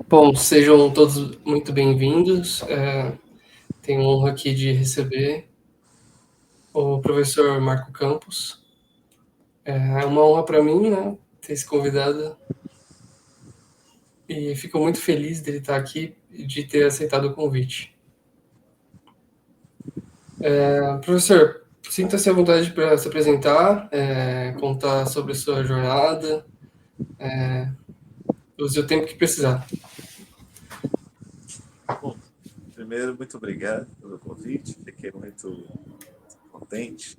Bom, sejam todos muito bem-vindos. Tenho a honra aqui de receber o professor Marco Campos. É uma honra para mim, né, ter esse convidado e fico muito feliz dele estar aqui e de ter aceitado o convite. Professor, sinta-se à vontade para se apresentar, contar sobre a sua jornada, use o tempo que precisar. Bom, primeiro, muito obrigado pelo convite. Fiquei muito contente,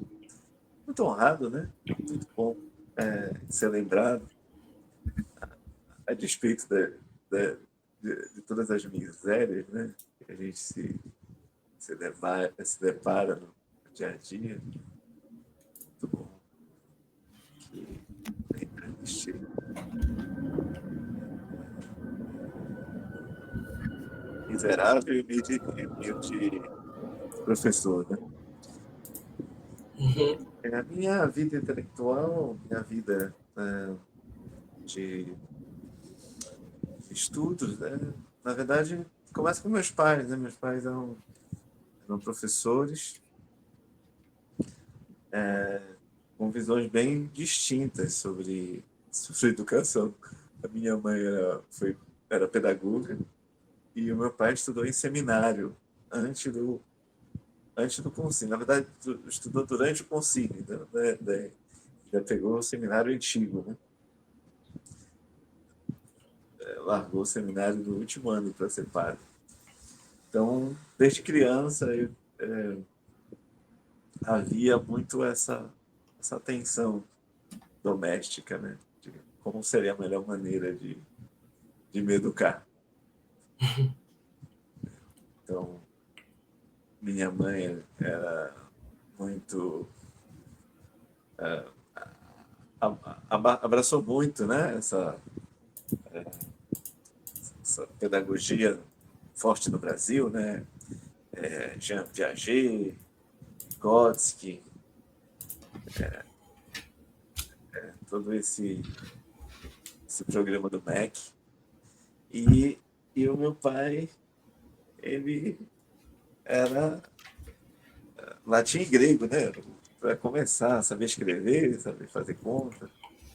muito honrado, né? Muito bom ser lembrado, a despeito de todas as misérias, né? Que a gente se depara no dia a dia. Muito bom que lembra este miserável e humilde professor, né? Uhum. A minha vida intelectual, minha vida de estudos, né? Na verdade, começa com meus pais, né? Meus pais eram professores com visões bem distintas sobre educação. A minha mãe era pedagoga e o meu pai estudou em seminário antes do Consine. Na verdade, estudou durante o Consine, já pegou o seminário antigo, né? Largou o seminário no último ano para ser padre. Então, desde criança, havia muito essa tensão doméstica, né? De como seria a melhor maneira de me educar. Então, minha mãe era muito abraçou muito, né? Essa pedagogia forte no Brasil, né? Jean Piaget, Vygotsky, todo esse programa do MEC. E o meu pai, ele era latim e grego, né? Para começar, saber escrever, saber fazer conta.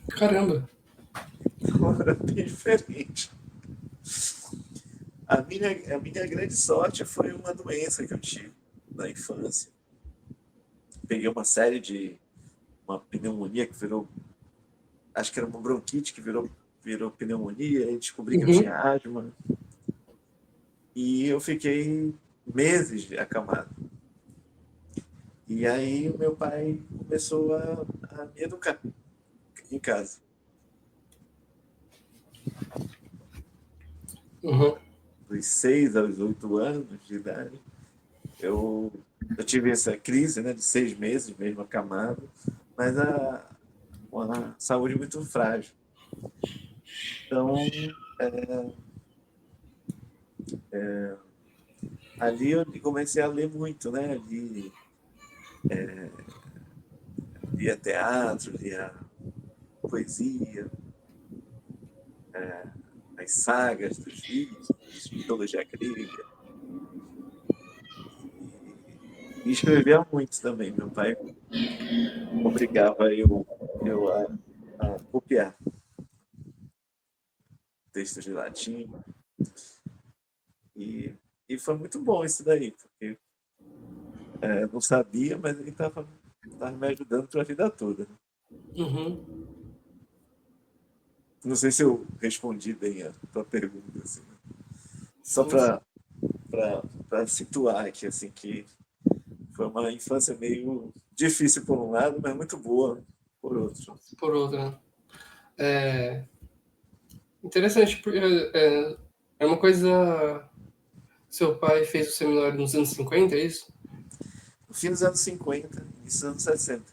Caramba! Então era bem diferente. A minha grande sorte foi uma doença que eu tive na infância. Peguei uma pneumonia que virou, acho que era uma bronquite que virou pneumonia, e descobri que eu Uhum. tinha asma. E eu fiquei meses acamado. E aí o meu pai começou a me educar em casa. Uhum. Dos 6 aos 8 anos de idade, eu, eu tive essa crise, né, de 6 meses mesmo acamado, mas com a saúde muito frágil. Então, ali eu comecei a ler muito, né? Lia teatro, lia poesia, as sagas dos vikings, mitologia grega. E escrevia muito também. Meu pai obrigava eu a copiar textos de latim. E, e foi muito bom isso daí, porque eu não sabia, mas ele estava me ajudando para a vida toda. Uhum. Não sei se eu respondi bem a tua pergunta, assim. Só Sim, sim. para situar aqui, assim, que foi uma infância meio difícil por um lado, mas muito boa por outro. Por outra. É interessante, porque é uma coisa. Seu pai fez o seminário nos anos 50, é isso? No fim dos anos 50, início dos anos 60.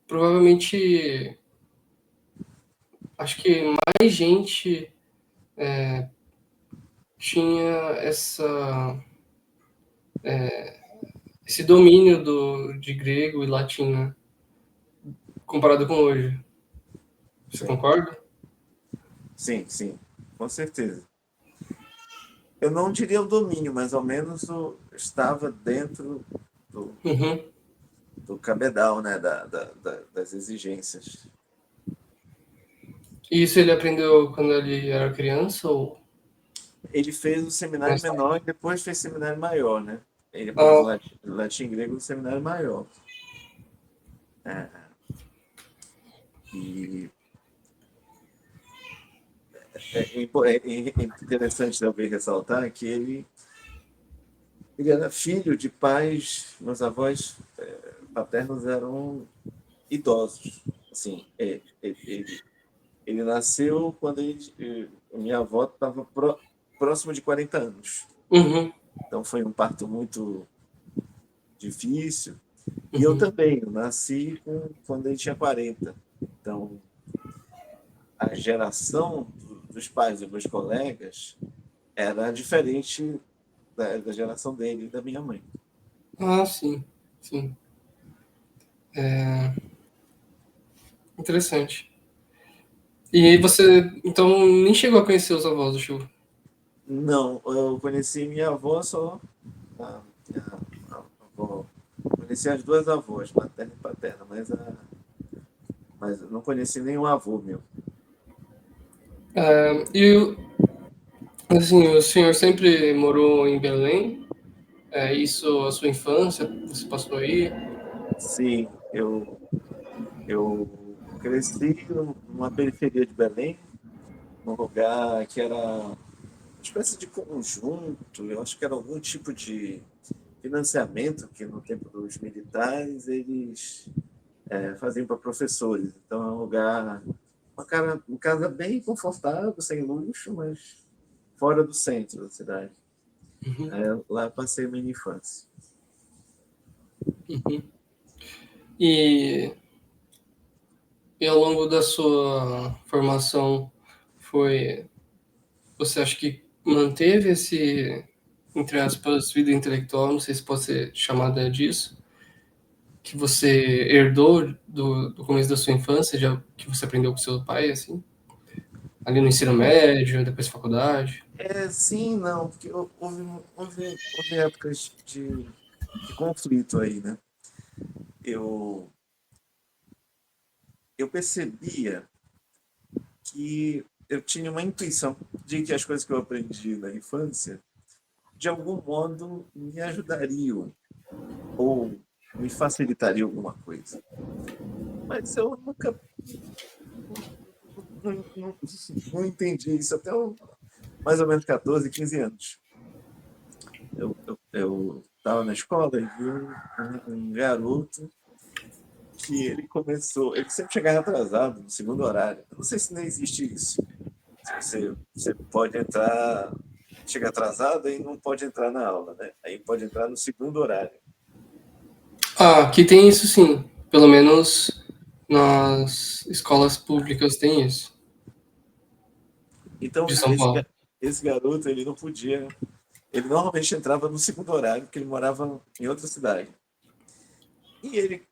Provavelmente, acho que mais gente tinha esse domínio de grego e latim, né? Comparado com hoje. Você Sim, concorda? sim, sim, com certeza. eu não diria o domínio, mas ao menos estava dentro do, Uhum. do cabedal, né, das exigências. E isso ele aprendeu quando ele era criança ou Ele fez o seminário mais menor tarde? e depois fez seminário maior, né? Ele aprendeu Ah, latim e grego no seminário maior. E é interessante também ressaltar que ele era filho de pais, meus avós paternos eram idosos. Assim, ele nasceu quando minha avó estava próximo de 40 anos. uhum, Então foi um parto muito difícil. E eu uhum. também, eu nasci quando ele tinha 40. Então, a geração dos pais dos meus colegas era diferente da geração dele e da minha mãe. Ah, sim, sim. É interessante. E você, então, nem chegou a conhecer os avós do Chu? Não, eu conheci minha avó só. A avó, conheci as duas avós, materna e paterna, mas eu não conheci nenhum avô meu. E, assim, o senhor sempre morou em Belém? É isso, a sua infância, você passou aí? Sim, eu cresci numa periferia de Belém, num lugar que era uma espécie de conjunto, eu acho que era algum tipo de financiamento que no tempo dos militares eles faziam para professores. Então é um lugar, uma casa bem confortável, sem luxo, mas fora do centro da cidade. Uhum, Lá passei minha infância. uhum. E, e ao longo da sua formação, foi, você acha que manteve esse, entre aspas, vida intelectual, não sei se pode ser chamada disso, que você herdou do começo da sua infância, já que você aprendeu com seu pai, assim, ali no ensino médio, depois faculdade? Sim, não, porque houve épocas de conflito aí, né? Eu, eu percebia que eu tinha uma intuição de que as coisas que eu aprendi na infância, de algum modo, me ajudariam ou me facilitariam alguma coisa. Mas eu nunca não entendi isso até mais ou menos 14, 15 anos. Eu estava na escola e vi um garoto que ele sempre chegava atrasado no segundo horário. Eu não sei se não existe isso. Você pode entrar, chega atrasado e não pode entrar na aula, né? Aí pode entrar no segundo horário. Ah, aqui tem isso sim, pelo menos nas escolas públicas tem isso, Então, de São Paulo. esse garoto, ele não podia. Ele normalmente entrava no segundo horário, porque ele morava em outra cidade. E ele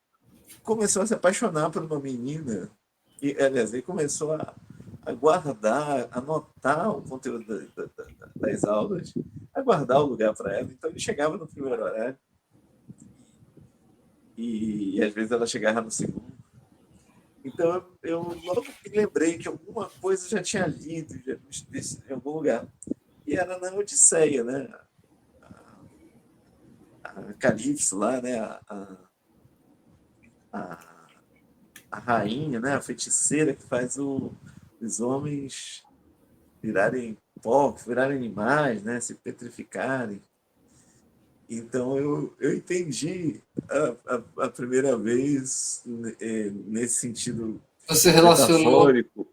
começou a se apaixonar por uma menina. E, aliás, ele começou a guardar, a anotar o conteúdo das aulas, a guardar o lugar para ela. Então, ele chegava no primeiro horário e às vezes ela chegava no segundo. Então, eu logo me lembrei que alguma coisa eu já tinha lido em algum lugar. E era na Odisseia, né? A Calypso lá, né? A, a rainha, né? A feiticeira que faz os homens virarem pó, virarem animais, né? Se petrificarem. Então eu entendi a primeira vez nesse sentido Você relacionou. metafórico,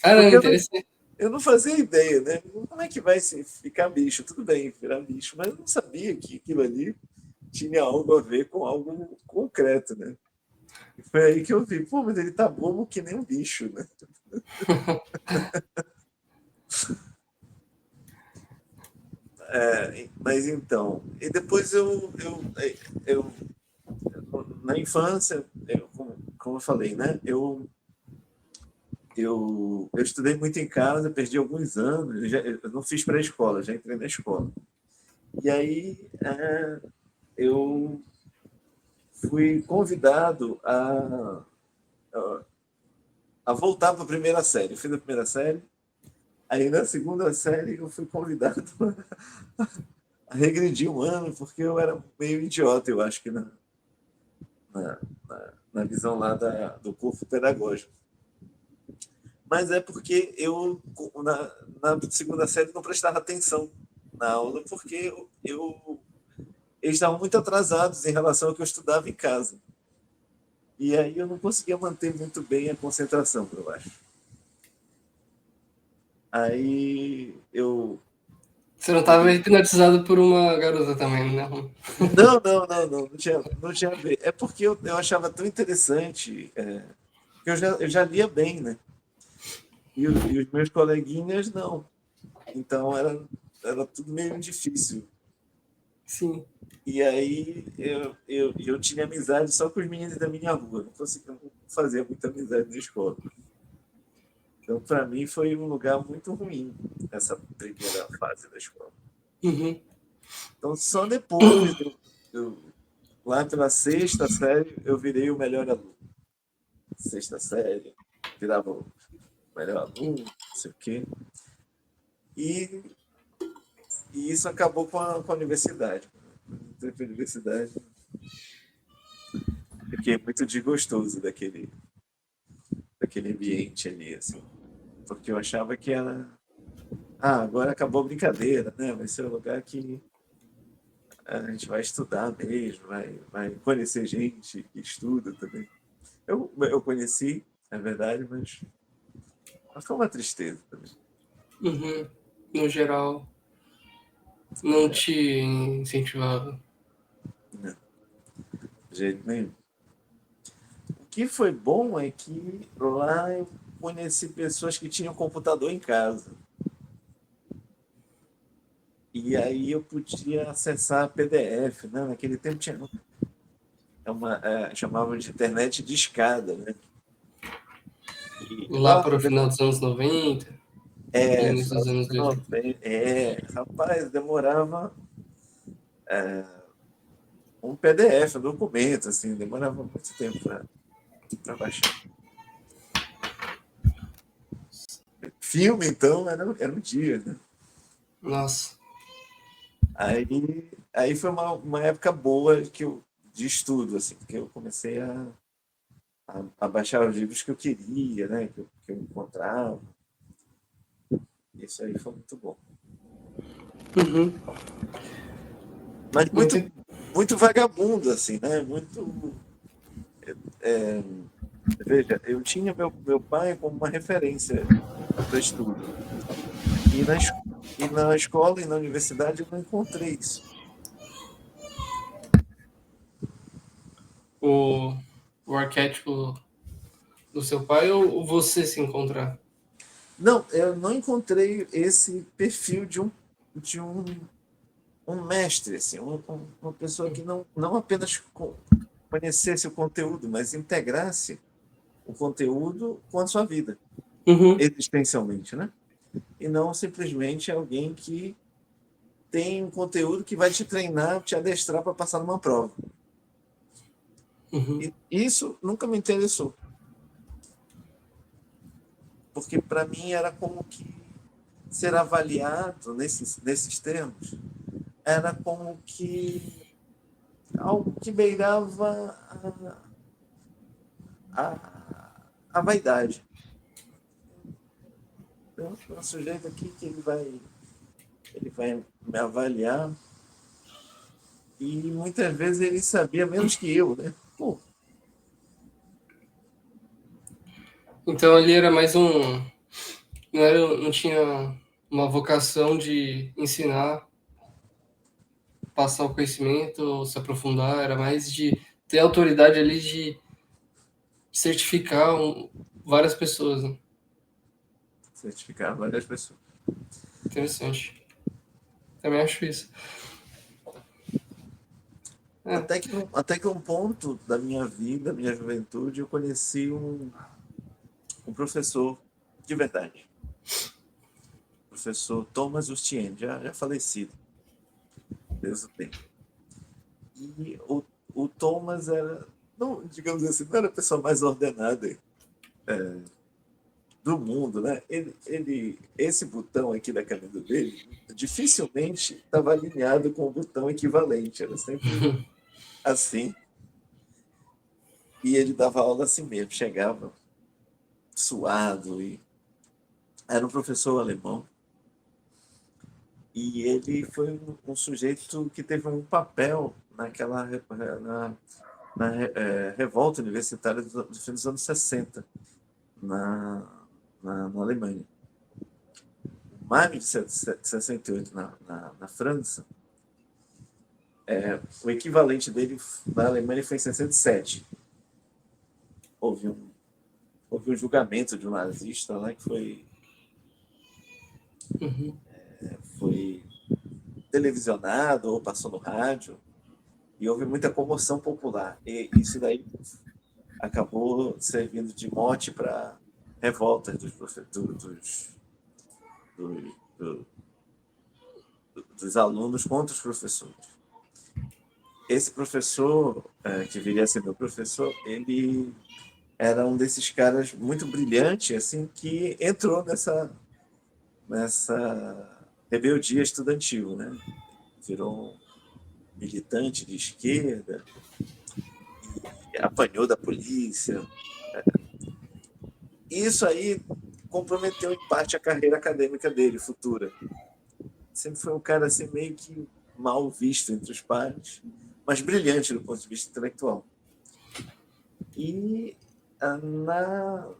Caramba, porque interessante. eu não fazia ideia, né? Como é que vai se ficar bicho? Tudo bem, virar bicho, mas eu não sabia que aquilo ali tinha algo a ver com algo concreto, né? E foi aí que eu vi, pô, mas ele tá bobo que nem um bicho, né? Mas então, e depois eu na infância, como eu falei, né? Eu eu estudei muito em casa, perdi alguns anos, eu não fiz pré-escola, já entrei na escola. E aí eu fui convidado a voltar para a primeira série. Eu fiz a primeira série, aí na segunda série eu fui convidado a regredir um ano, porque eu era meio idiota, eu acho que na, na visão lá do curso pedagógico. Mas é porque eu, na segunda série, não prestava atenção na aula, porque eles estavam muito atrasados em relação ao que eu estudava em casa. E aí eu não conseguia manter muito bem a concentração, eu acho. Aí eu. Você não estava hipnotizado por uma garota também, né? Não tinha a ver. É porque eu achava tão interessante, que eu já lia bem, né? E os meus coleguinhas não. Então era tudo meio difícil. Sim. E aí eu tinha amizade só com os meninos da minha rua, não conseguia fazer muita amizade na escola. Então, para mim, foi um lugar muito ruim essa primeira fase da escola. Uhum. Então, só depois, lá pela sexta série, eu virei o melhor aluno. Sexta série, virava o melhor aluno, não sei o quê. E, e isso acabou com a universidade. Entrei para a universidade, fiquei muito desgostoso daquele ambiente ali, assim. Porque eu achava que era. Ah, agora acabou a brincadeira, né? Vai ser um lugar que a gente vai estudar mesmo, vai conhecer gente que estuda também. Eu conheci, é verdade, mas foi uma tristeza também. Uhum. No geral, não te incentivava. Não, de jeito nenhum. O que foi bom é que lá eu conheci pessoas que tinham computador em casa. E aí eu podia acessar PDF, né? Naquele tempo tinha chamavam de internet de escada, né? E, Lá para o nossa, final dos anos 90, início dos anos 2000. rapaz, demorava um PDF, um documento, assim, demorava muito tempo para baixar. Filme, então, era um dia, né? Nossa. Aí foi uma época boa de estudo, assim, que eu comecei a baixar os livros que eu queria, né? Que eu encontrava. Isso aí foi muito bom. Uhum. Mas Muito. muito vagabundo, assim, né? Veja, eu tinha meu pai como uma referência para estudo. E e na escola e na universidade eu não encontrei isso. O, o arquétipo do seu pai ou você se encontrar? Não, eu não encontrei esse perfil de um mestre, assim, uma pessoa que não apenas conhecesse o conteúdo, mas integrasse o conteúdo com a sua vida, Uhum. existencialmente, né? E não simplesmente alguém que tem um conteúdo que vai te treinar, te adestrar para passar numa prova. Uhum. E isso nunca me interessou, porque para mim era como que ser avaliado nesses termos era como que algo que beirava a vaidade. Então, tem um sujeito aqui que ele vai me avaliar e muitas vezes ele sabia menos que eu, né? Pô, Então ali era mais um. Não tinha uma vocação de ensinar, passar o conhecimento, ou se aprofundar, era mais de ter autoridade ali de certificar várias pessoas. Né? certificar várias pessoas. Interessante. Também acho isso. É. Até que um ponto da minha vida, minha juventude, eu conheci um professor de verdade. O professor Thomas Ustienne, já falecido. Deus o tenha. E o Thomas era, não, digamos assim, não era a pessoa mais ordenada do mundo, né? Esse botão aqui da camisa dele dificilmente estava alinhado com o botão equivalente, era sempre assim. E ele dava aula assim mesmo, chegava suado e era um professor alemão. E ele foi um sujeito que teve um papel na revolta universitária do fim dos anos 60 na, na Alemanha. Em maio de 68 na França, o equivalente dele na Alemanha foi em 67. Houve um julgamento de um nazista lá que foi televisionado ou passou no rádio e houve muita comoção popular. E isso daí acabou servindo de mote para revoltas dos alunos contra os professores. Esse professor, que viria a ser meu professor, ele era um desses caras muito brilhante, assim, que entrou nessa rebeldia estudantil, né? Virou um militante de esquerda, e apanhou da polícia. Isso aí comprometeu em parte a carreira acadêmica dele, futura. Sempre foi um cara assim meio que mal visto entre os pares, mas brilhante do ponto de vista intelectual. E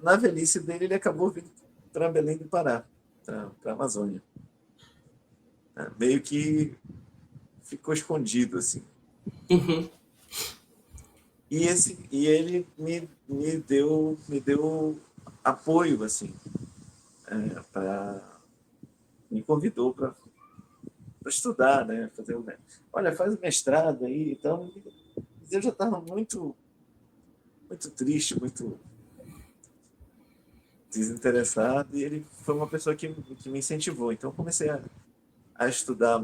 na velhice dele, ele acabou vindo para Belém do Pará, para a Amazônia. Meio que ficou escondido, assim. Uhum. E ele me deu apoio, assim, me convidou para estudar, né? Olha, faz o mestrado aí. Então, eu já estava muito, muito triste, muito desinteressado, e ele foi uma pessoa que me incentivou. Então, eu comecei a estudar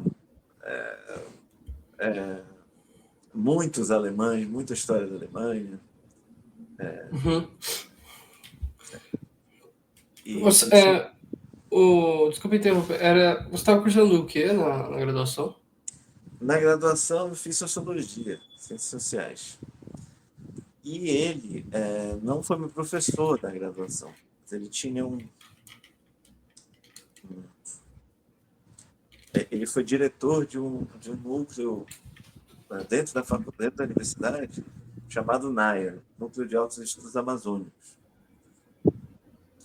muitos alemães, muita história da Alemanha. Uhum. E Você, isso, desculpa interromper, você estava cursando o quê na graduação? na graduação, eu fiz sociologia, ciências sociais. E ele não foi meu professor da graduação, mas ele tinha ele foi diretor de um núcleo dentro da faculdade, dentro da universidade, chamado NAIA, Núcleo de Altos Estudos Amazônicos,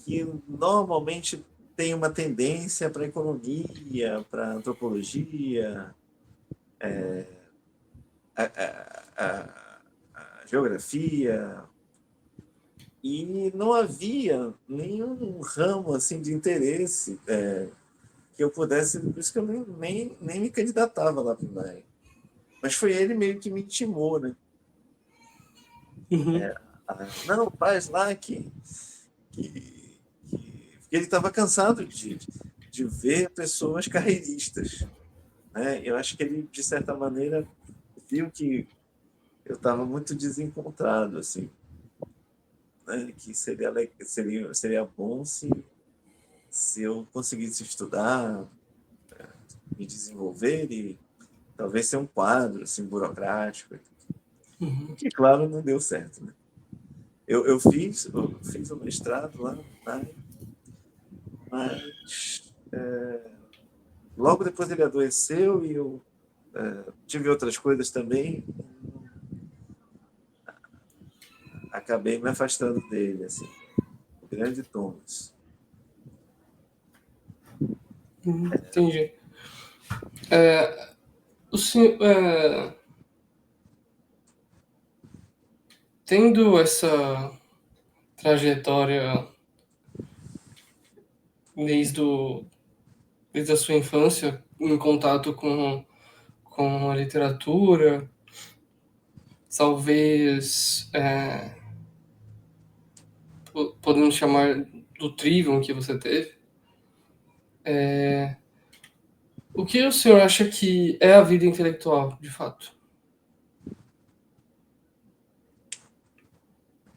que normalmente tem uma tendência para economia, para antropologia, a, a geografia, e não havia nenhum ramo assim de interesse que eu pudesse, por isso que eu nem me candidatava lá para o NAIA. Mas foi ele meio que me intimou, né? Uhum. Não, faz lá que ele estava cansado de ver pessoas carreiristas, né? Eu acho que ele, de certa maneira, viu que eu estava muito desencontrado, assim, né? Que seria bom se eu conseguisse estudar, me desenvolver e talvez ser um quadro assim, burocrático. O que, claro, não deu certo, né? Eu fiz o mestrado lá, mas logo depois ele adoeceu e eu tive outras coisas também. Acabei me afastando dele, assim. O grande Thomas. Entendi. O senhor, tendo essa trajetória desde, desde a sua infância, em contato com a literatura, talvez podemos chamar do Trivium que você teve. O que o senhor acha que é a vida intelectual, de fato?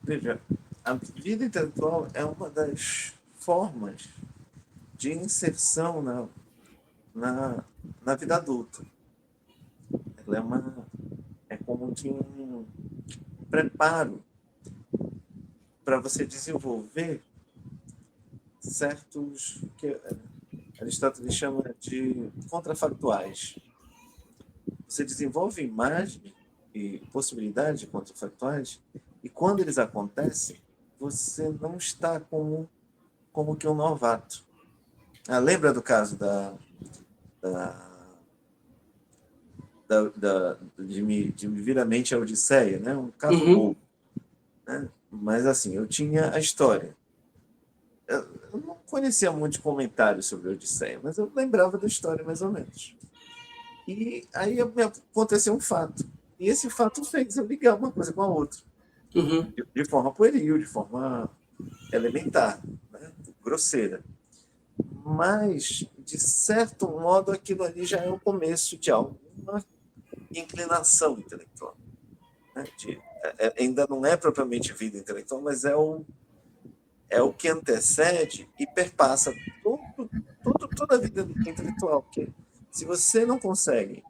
Veja, a vida intelectual é uma das formas de inserção na vida adulta. Ela é como que um preparo para você desenvolver certos que Aristóteles chama de contrafactuais. Você desenvolve imagem e possibilidade de contrafactuais, e quando eles acontecem, você não está como que um novato. Lembra do caso de me vir à mente a Odisseia, né? Um caso bobo, né? Mas assim, eu tinha a história. Eu não conhecia muito comentários sobre a Odisseia, mas eu lembrava da história mais ou menos. E aí aconteceu um fato. E esse fato fez eu ligar uma coisa com a outra. De forma pueril, de forma elementar, né? Grosseira. Mas, de certo modo, aquilo ali já é o começo de alguma inclinação intelectual. Né? Ainda não é propriamente vida intelectual, mas é o que antecede e perpassa toda a vida intelectual. Porque se você não consegue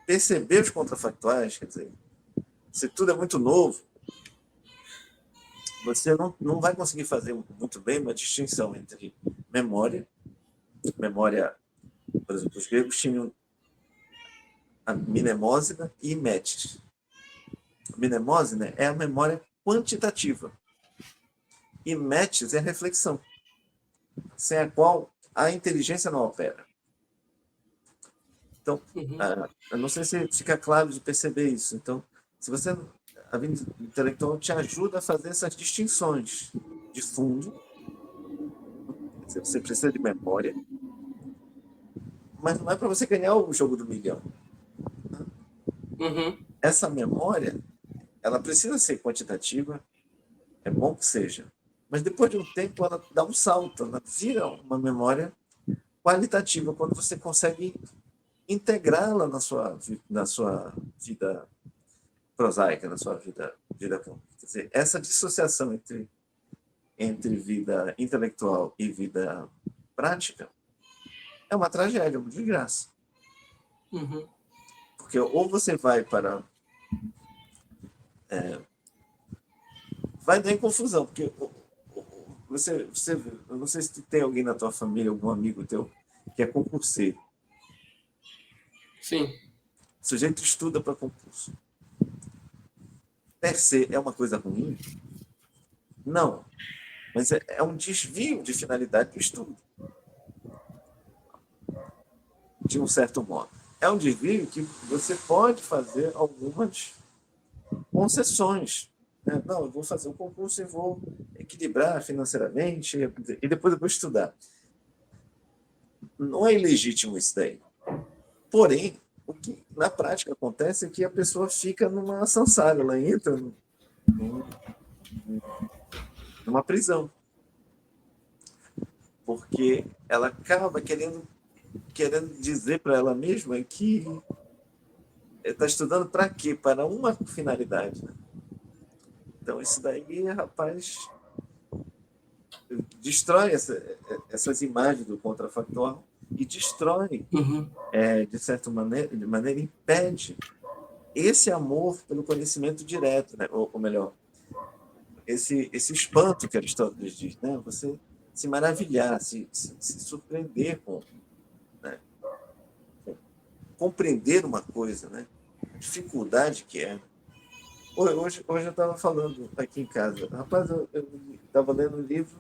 perceber os contrafactuais, quer dizer, se tudo é muito novo, você não vai conseguir fazer muito bem uma distinção entre memória, por exemplo, os gregos tinham a mnemosina e metis. A mnemosina é a memória quantitativa e metis é a reflexão, sem a qual a inteligência não opera. Então, eu não sei se fica claro de perceber isso. Então, se você a vida intelectual te ajuda a fazer essas distinções de fundo. Você precisa de memória, mas não é para você ganhar o jogo do milhão. Essa memória, ela precisa ser quantitativa, é bom que seja, mas depois de um tempo ela dá um salto, ela vira uma memória qualitativa quando você consegue integrá-la na sua vida prosaica, na sua vida comum. Quer dizer, essa dissociação entre vida intelectual e vida prática é uma tragédia, uma desgraça. Porque ou você vai para... vai dar em confusão, porque você, eu não sei se tem alguém na tua família, algum amigo teu, que é concurseiro. Sim. O sujeito estuda para concurso. Per se é uma coisa ruim? Não. Mas é um desvio de finalidade do estudo. De um certo modo. É um desvio que você pode fazer algumas concessões. Né? Não, eu vou fazer um concurso e vou equilibrar financeiramente e depois eu vou estudar. Não é ilegítimo isso daí. Porém, o que na prática acontece é que a pessoa fica numa samsara, ela entra numa prisão. Porque ela acaba querendo dizer para ela mesma que está estudando para quê? Para uma finalidade. Né? Então, isso daí, rapaz, destrói essas imagens do contrafactual e destrói, de maneira, impede esse amor pelo conhecimento direto, né? Ou melhor, esse espanto que Aristóteles diz, né? Você se maravilhar, se surpreender com, né? Compreender uma coisa, né? A dificuldade que é. Hoje eu estava falando aqui em casa, rapaz, eu estava lendo um livro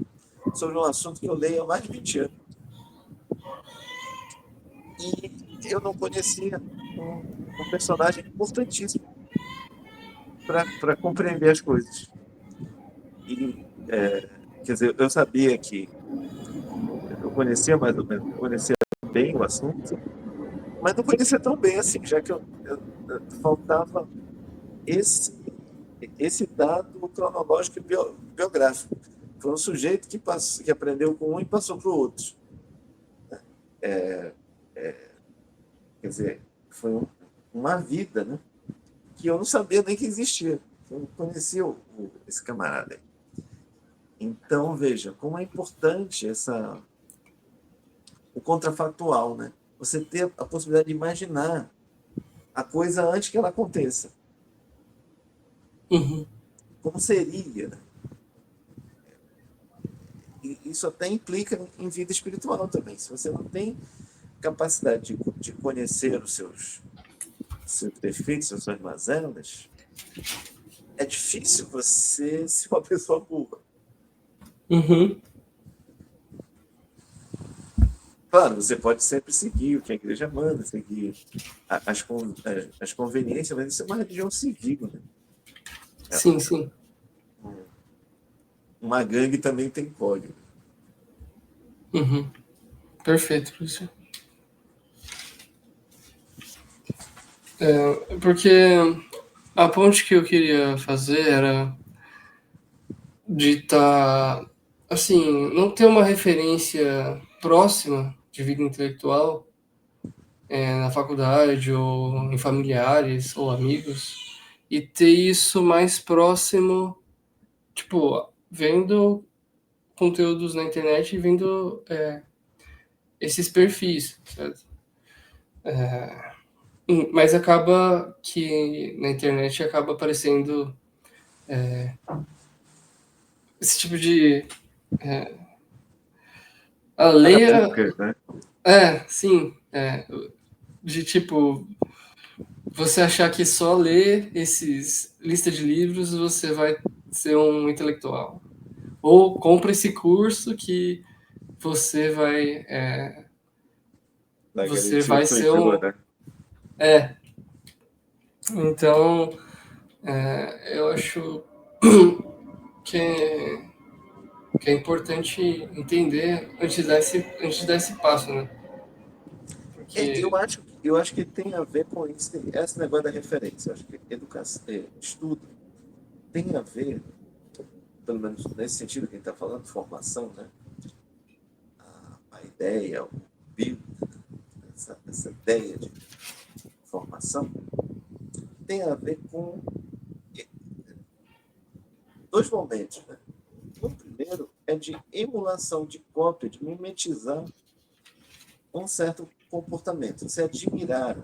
sobre um assunto que eu leio há mais de 20 anos. E eu não conhecia um personagem importantíssimo para compreender as coisas. E, quer dizer, eu sabia que eu conhecia mais ou menos, conhecia bem o assunto, mas não conhecia tão bem assim, já que eu faltava esse dado cronológico e biográfico. Foi um sujeito que aprendeu com um e passou para o outro. Quer dizer, foi uma vida, né? Que eu não sabia nem que existia. Eu não conhecia esse camarada aí. Então, veja, como é importante o contrafactual, né? Você ter a possibilidade de imaginar a coisa antes que ela aconteça. Uhum. Como seria, né? E isso até implica em vida espiritual também. Se você não tem capacidade de conhecer os seus defeitos, as suas mazelas, é difícil você ser uma pessoa burra. Uhum. Claro, você pode sempre seguir o que a igreja manda, seguir as conveniências, mas isso é uma religião civil, né? Sim, sim. Uma gangue também tem código. Uhum. Perfeito, professor. Porque a ponte que eu queria fazer era de estar, assim, não ter uma referência próxima de vida intelectual na faculdade ou em familiares ou amigos e ter isso mais próximo, tipo, vendo conteúdos na internet e vendo esses perfis, certo? Mas acaba que na internet acaba aparecendo esse tipo de a leia, Arapuca, né? sim, de tipo você achar que só ler esses lista de livros você vai ser um intelectual. Ou compra esse curso que você vai Vai você garantir a vai sua ser um né? então eu acho que que é importante entender antes de dar esse passo, né? Eu Porque acho, eu acho que tem a ver com isso, esse negócio da referência. Eu acho que educação, estudo tem a ver, pelo menos nesse sentido que a gente está falando, formação, né? A ideia, o build, essa ideia de formação, tem a ver com dois momentos, né? O primeiro é de emulação, de cópia, de mimetizar um certo comportamento, você admirar.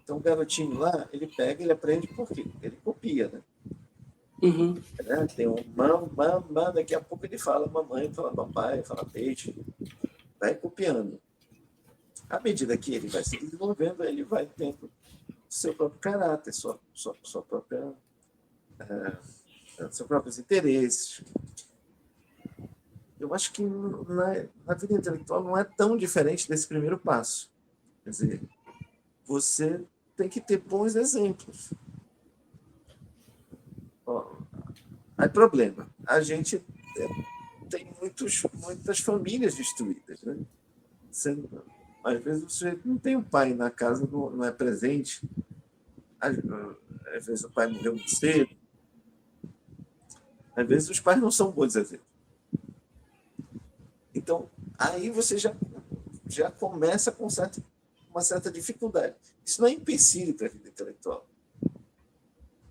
Então, o garotinho lá, ele pega, ele aprende por quê? Ele copia, né? uhum, Tem um mam, daqui a pouco ele fala mamãe, fala papai, fala peixe, vai copiando. À medida que ele vai se desenvolvendo, ele vai tendo seu próprio caráter, sua própria, seus próprios interesses. Eu acho que na vida intelectual não é tão diferente desse primeiro passo. Quer dizer, você tem que ter bons exemplos. Ó, aí, problema. A gente tem muitas famílias destruídas, né? Você, às vezes o sujeito não tem um pai na casa, não é presente. Às vezes o pai morreu muito cedo. Às vezes os pais não são bons exemplos. Então, aí você já começa com uma certa dificuldade. Isso não é empecilho para a vida intelectual.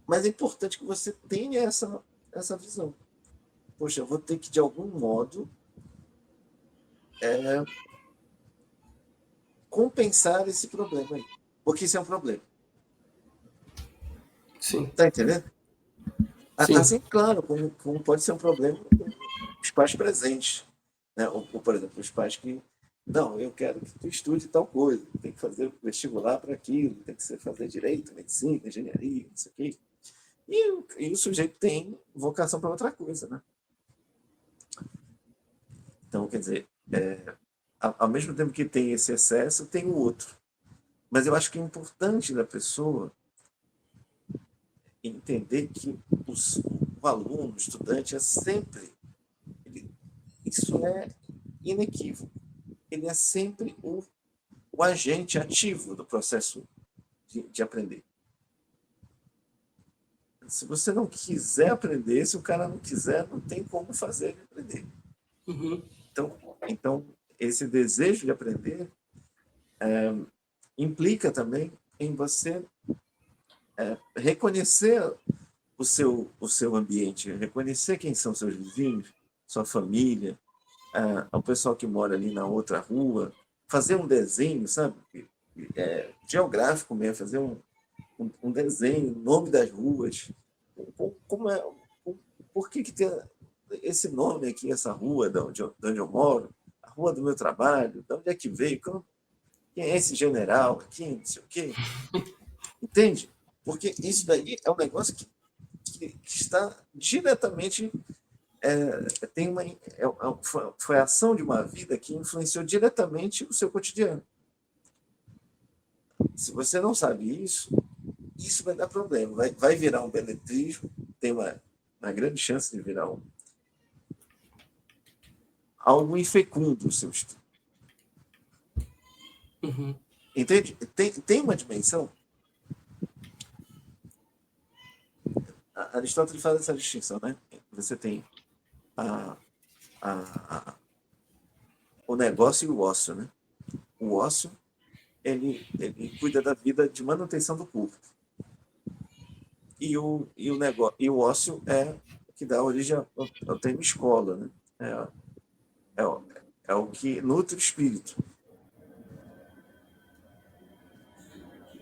Mas é importante que você tenha essa visão. Poxa, eu vou ter que, de algum modo, compensar esse problema aí. Porque isso é um problema. sim, Está entendendo? sim, Assim, claro, como pode ser um problema com os pais presentes. Né? Ou, por exemplo, os pais que. Não, eu quero que tu estude tal coisa, tem que fazer vestibular para aquilo, tem que fazer direito, medicina, engenharia, isso aqui. E o sujeito tem vocação para outra coisa, né? Então, quer dizer, ao mesmo tempo que tem esse excesso, tem o outro. Mas eu acho que é importante da pessoa entender que o aluno, o estudante, é sempre. Isso é inequívoco. Ele é sempre o agente ativo do processo de aprender. Se você não quiser aprender, se o cara não quiser, não tem como fazer ele aprender. Uhum. Então, esse desejo de aprender implica também em você reconhecer o seu ambiente, reconhecer quem são seus vizinhos, sua família, o pessoal que mora ali na outra rua, fazer um desenho, sabe? Geográfico mesmo, fazer um desenho, o nome das ruas, como é, por que tem esse nome aqui, essa rua de onde eu moro, a rua do meu trabalho, de onde é que veio, quem é esse general aqui, não sei o quê. Entende? Porque isso daí é um negócio que está diretamente tem uma foi a ação de uma vida que influenciou diretamente o seu cotidiano. Se você não sabe isso vai dar problema, vai virar um beletrismo, tem uma grande chance de virar algo infecundo o seu estudo. Uhum. Entende? Tem uma dimensão. Aristóteles faz essa distinção, né? Você tem a, o negócio e o ócio, né? O ócio ele cuida da vida de manutenção do corpo. E o ócio é que dá origem ao termo escola, né? É, é o que nutre o espírito.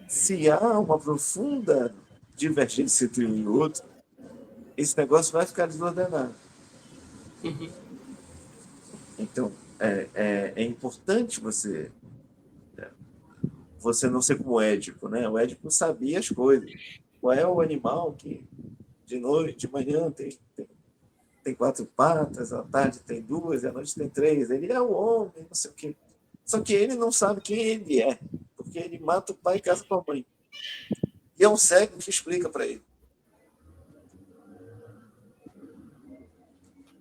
Se há uma profunda divergência entre um e outro, esse negócio vai ficar desordenado. Uhum. Então, é importante você não ser como o Édipo, né? O Édipo sabia as coisas. Qual é o animal que de noite, de manhã tem quatro patas, à tarde tem duas, à noite tem três. Ele é o homem, não sei o quê. Só que ele não sabe quem ele é, porque ele mata o pai e casa com a mãe. E é um cego que explica para ele.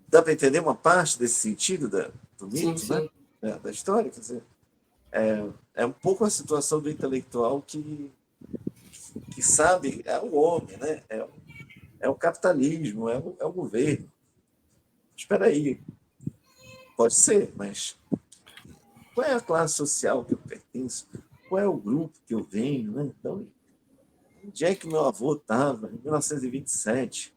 Dá para entender uma parte desse sentido do Sim, mito, né? sim. Da história? Quer dizer, é um pouco a situação do intelectual que sabe, é o homem, né? É o capitalismo, é o governo. Espera aí, pode ser, mas qual é a classe social que eu pertenço? Qual é o grupo que eu venho? Né? Então, onde é que meu avô estava em 1927?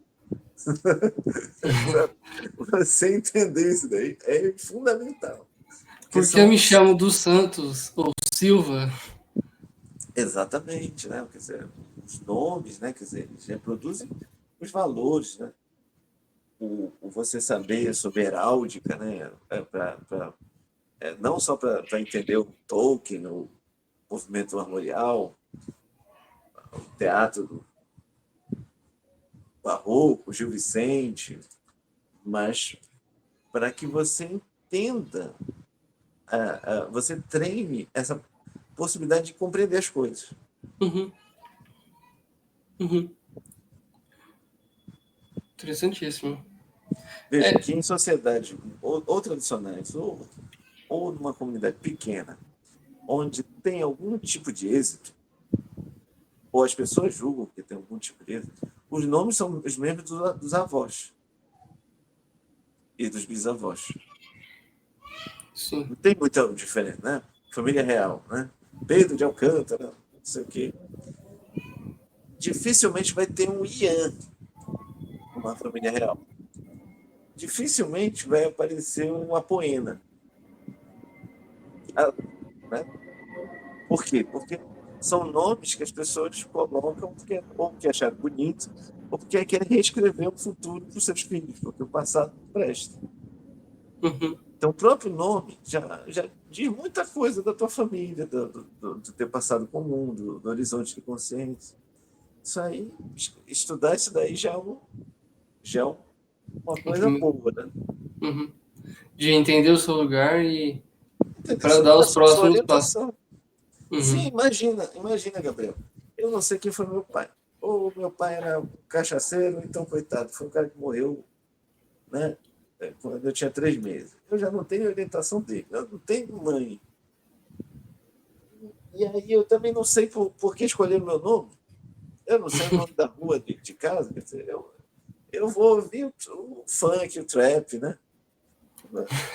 Você entender isso daí é fundamental. Porque Por que eu são me chamo dos Santos ou Silva? exatamente, né? Quer dizer, os nomes, né? Quer dizer, eles reproduzem os valores, né? O você saber sobre heráldica, né? Não só para entender o Tolkien, o movimento armorial, o teatro do Barroco, Gil Vicente, mas para que você entenda, você treine essa possibilidade de compreender as coisas. Uhum. Uhum. Interessantíssimo. Veja É. que em sociedades ou tradicionais, ou numa comunidade pequena, onde tem algum tipo de êxito, ou as pessoas julgam que tem algum tipo de êxito, os nomes são os mesmos dos avós e dos bisavós. Sim. Não tem muita diferença, né? Família real, né? Pedro de Alcântara, não sei o quê. Dificilmente vai ter um Ian numa família real. Dificilmente vai aparecer uma Apoena. Ah, né? Por quê? Porque são nomes que as pessoas colocam porque, ou porque acharam bonito, ou porque querem reescrever o futuro para os seus filhos, porque o passado não presta. Uhum. Então, o próprio nome já diz muita coisa da tua família, do teu passado comum, do horizonte de consciência. Isso aí, estudar isso daí já é uma coisa boa, né? Uhum. De entender o seu lugar e Entender para seu dar lugar, os sua próximos passos. orientação. Sim, Uhum. imagina, Gabriel. Eu não sei quem foi meu pai. Ou meu pai era um cachaceiro, então, coitado, foi um cara que morreu, né? Quando eu tinha 3 meses. Eu já não tenho orientação dele, eu não tenho mãe. E aí eu também não sei por que escolher o meu nome. Eu não sei o nome da rua de casa, quer dizer, eu vou ouvir o funk, o trap, né?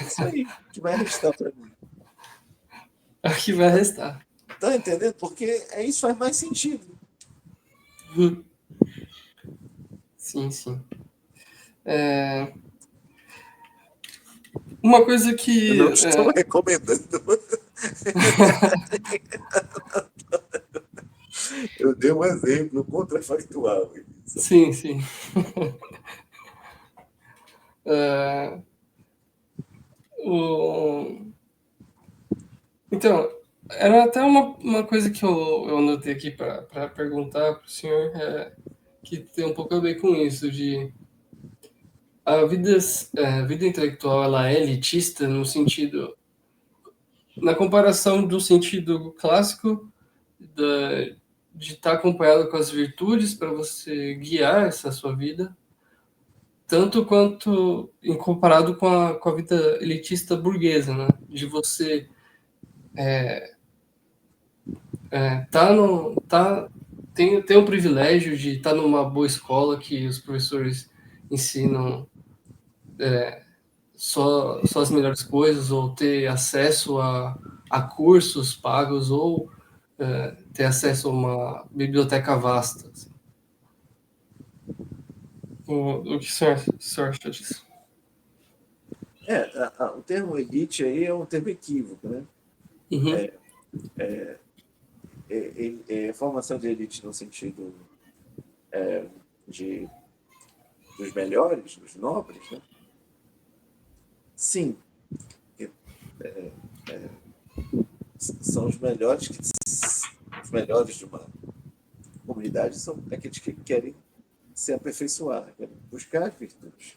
Isso aí que vai restar para mim. É o que vai restar. Tá entendendo? Porque isso faz mais sentido. Sim, sim. Uma coisa Eu que. não estou recomendando. Eu dei um exemplo contrafactual. Sim, sim. É, o... Então, era até uma coisa que eu anotei aqui para perguntar para o senhor, que tem um pouco a ver com isso, de a vida intelectual ela é elitista no sentido, na comparação do sentido clássico da, de estar acompanhado com as virtudes para você guiar essa sua vida, tanto quanto em comparado com a vida elitista burguesa, né? De você tá no, tá, tem o privilégio de estar numa boa escola que os professores ensinam só as melhores coisas, ou ter acesso a cursos pagos, ou ter acesso a uma biblioteca vasta. Assim. O que o senhor acha disso? O termo elite aí é um termo equívoco, né? Uhum, Formação de elite no sentido de, dos melhores, dos nobres, né? Sim, são os melhores de uma comunidade são aqueles que querem se aperfeiçoar, querem buscar as virtudes.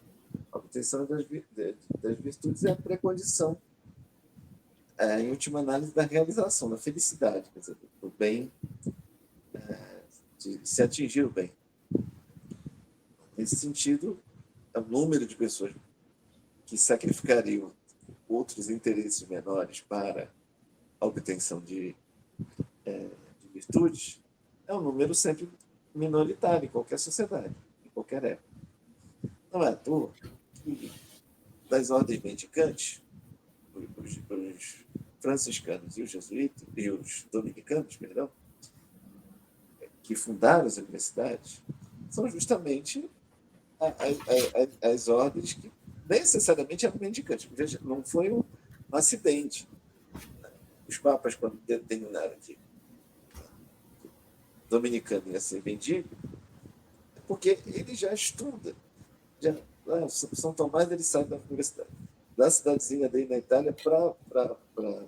A obtenção das virtudes é a precondição, em última análise, da realização, da felicidade, quer dizer, do bem, de se atingir o bem. Nesse sentido, o número de pessoas que sacrificariam outros interesses menores para a obtenção de virtudes é um número sempre minoritário em qualquer sociedade, em qualquer época. Não é à toa que das ordens mendicantes, os franciscanos e os jesuítas, e os dominicanos, perdão, que fundaram as universidades, são justamente as ordens que necessariamente eram mendicantes. Veja, não foi um acidente. Os papas, quando determinaram que dominicano ia ser mendigo, é porque ele já estuda. Já, São Tomás ele sai da universidade, da cidadezinha dele na Itália para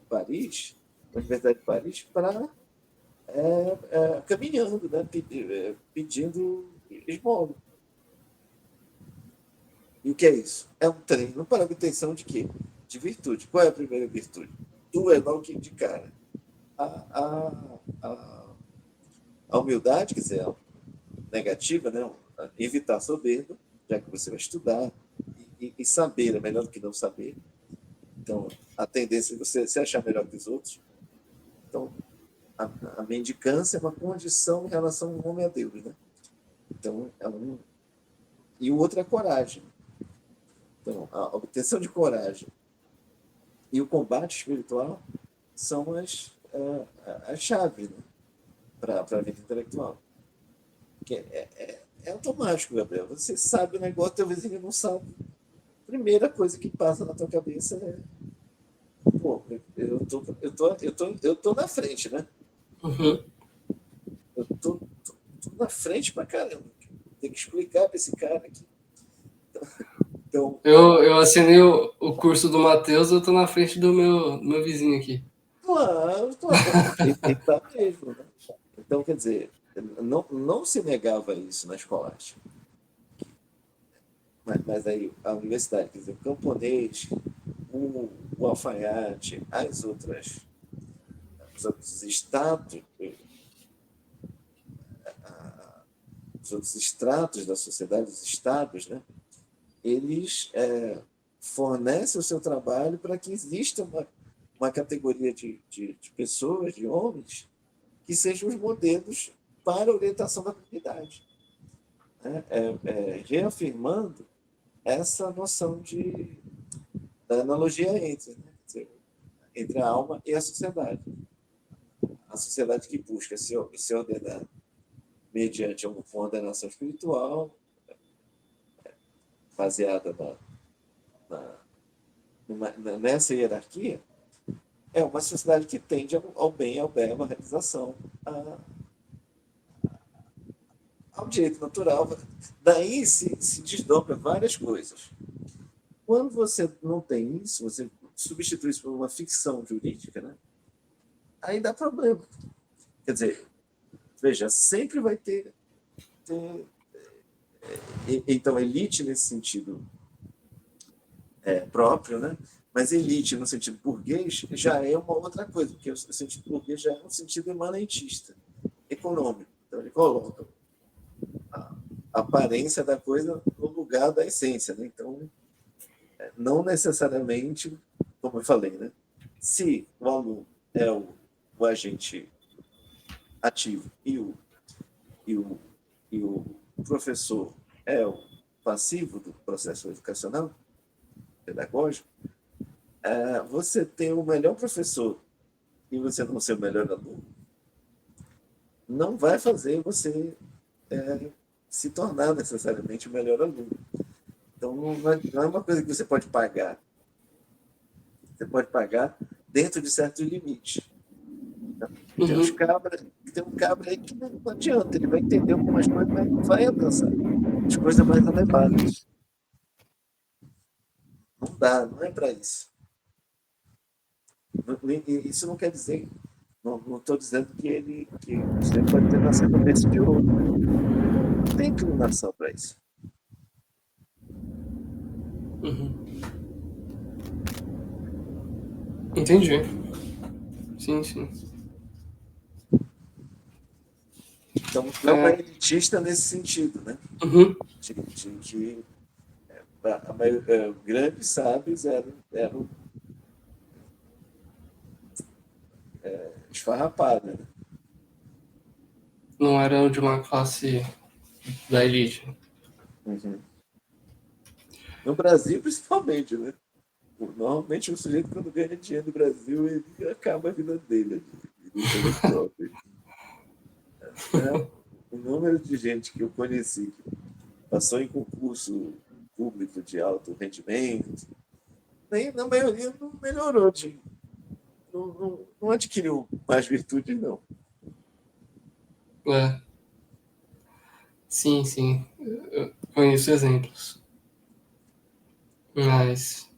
Paris, a Universidade de Paris, para caminhando, né, pedindo esmola. E o que é isso? É um treino para a obtenção de quê? De virtude. Qual é a primeira virtude? Tu é logo de cara. A, a, a, a humildade, quer dizer, a negativa, né? Evitar a soberba, já que você vai estudar, e saber é melhor do que não saber. Então, a tendência é você se achar melhor que os outros. Então, a mendicância é uma condição em relação ao homem a Deus, né? Então, e o outro é a coragem. Então, a obtenção de coragem e o combate espiritual são as chaves, né, para a vida intelectual. Que é automático, Gabriel. Você sabe o negócio, teu vizinho não sabe. Primeira coisa que passa na tua cabeça é: pô, eu tô na frente, né? uhum. Tô na frente pra caramba. Tem que explicar para esse cara aqui. Então, Eu assinei o curso do Matheus, eu tô na frente do meu vizinho aqui. claro, ele tá mesmo, né? Então, quer dizer, não se negava isso na escolástica. Mas aí a universidade, quer dizer, o camponês, o alfaiate, os outros estados, os outros estratos da sociedade, os estados, né? Eles fornecem o seu trabalho para que exista uma categoria de pessoas, de homens, que sejam os modelos para a orientação da comunidade, né? Reafirmando essa noção da analogia entre, né? Quer dizer, entre a alma e a sociedade. A sociedade que busca se ordenar mediante uma ordenação espiritual, baseada nessa hierarquia, é uma sociedade que tende ao bem, ao belo, à realização, ao direito natural. Daí se desdobra várias coisas. Quando você não tem isso, você substitui isso por uma ficção jurídica, né? Aí dá problema. Quer dizer, veja, sempre vai ter então, elite nesse sentido próprio, né? Mas elite no sentido burguês já é uma outra coisa, porque o sentido burguês já é um sentido imanentista, econômico. Então, ele coloca a aparência da coisa no lugar da essência, né? Então, não necessariamente, como eu falei, né? Se o aluno é o agente ativo e o professor é o passivo do processo educacional, pedagógico, você ter o melhor professor e você não ser o melhor aluno, não vai fazer você se tornar necessariamente o melhor aluno. Então, não é uma coisa que você pode pagar. Você pode pagar dentro de certos limites. Tem um cabra aí que não adianta, ele vai entender algumas coisas, mas não vai alcançar as coisas mais elevadas. Não dá, não é para isso. Isso não quer dizer, não estou dizendo que você pode ter nascido no berço de ouro. Não tem inclinação para isso. Entendi. Sim, sim. Então, não é elitista nesse sentido, né? Uhum. De que grandes sábios eram esfarrapados, né? Não era de uma classe da elite. Uhum. No Brasil, principalmente, né? Normalmente, o sujeito, quando ganha dinheiro no Brasil, ele acaba a vida dele, intelectual. O número de gente que eu conheci que passou em concurso público de alto rendimento, nem na maioria não melhorou, não adquiriu mais virtudes, não. Sim, sim. Eu conheço exemplos. Mas.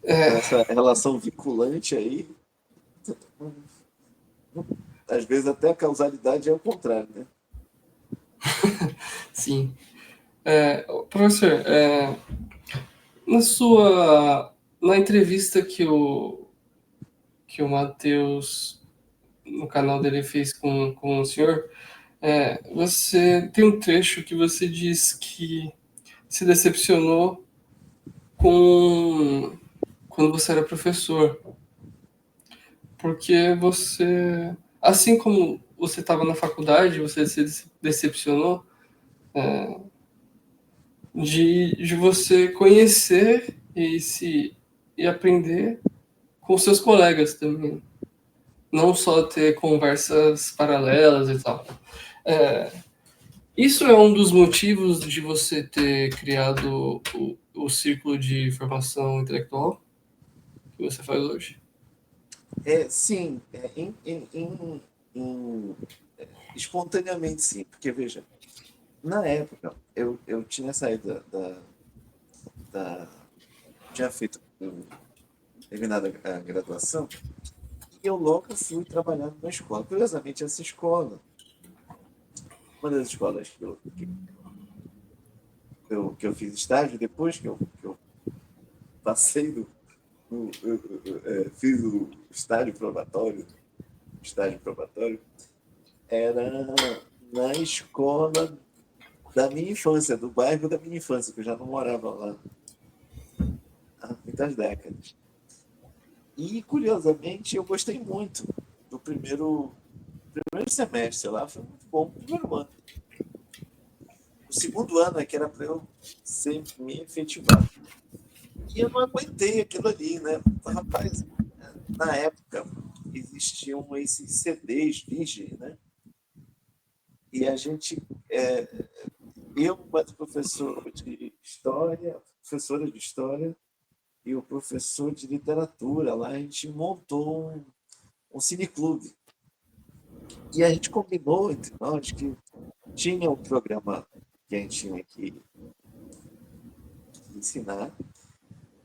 Essa relação vinculante aí, às vezes até a causalidade é o contrário, né? Sim. Professor, na entrevista que o Matheus, no canal dele, fez com o senhor, você tem um trecho que você diz que se decepcionou quando você era professor, porque você, assim como você estava na faculdade, você se decepcionou de você conhecer e aprender com seus colegas também, não só ter conversas paralelas e tal. Isso é um dos motivos de você ter criado o círculo de formação intelectual que você faz hoje? Sim, espontaneamente sim, porque veja, na época eu tinha saído tinha feito terminado a graduação e eu logo fui trabalhar numa escola. Curiosamente, essa escola, uma das escolas que eu fiz estágio, depois que eu passei fiz o estágio probatório, era na escola da minha infância, do bairro da minha infância, que eu já não morava lá há muitas décadas. E, curiosamente, eu gostei muito do primeiro primeiro semestre lá foi muito bom, o primeiro ano. O segundo ano é que era para eu ser me efetivar. E eu não aguentei aquilo ali, né? Rapaz, na época existiam esses CDs virgem, né? E a gente, eu, mas professor de história, professora de história e o professor de literatura lá, a gente montou um cineclube. E a gente combinou entre nós que tinha um programa que a gente tinha que ensinar,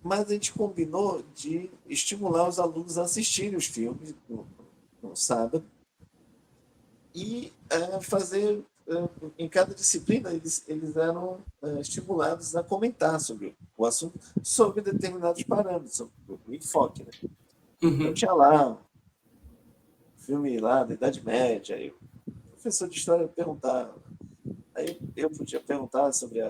mas a gente combinou de estimular os alunos a assistirem os filmes no sábado e fazer, em cada disciplina, eles eram estimulados a comentar sobre o assunto, sobre determinados parâmetros, sobre o enfoque. Né? Então, Uhum. tinha lá um filme lá da Idade Média, aí o professor de história perguntava, aí eu podia perguntar sobre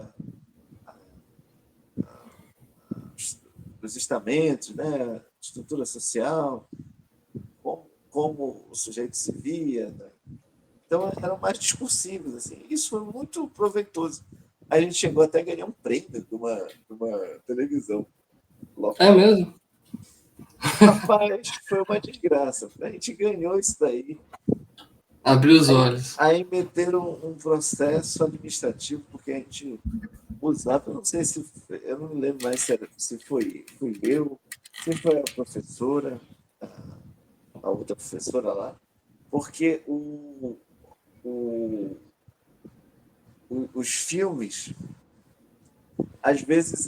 os estamentos, né? Estrutura social, como o sujeito se via. Né? Então, eram mais discursivos. Assim. Isso foi muito proveitoso. A gente chegou até a ganhar um prêmio de uma televisão É local. mesmo? Rapaz, foi uma desgraça. A gente ganhou isso daí. Abriu os Aí, olhos. aí meteram um processo administrativo, porque a gente usava, eu não sei se, eu não me lembro mais se fui eu, se foi a professora, a outra professora lá, porque o, os filmes, às vezes,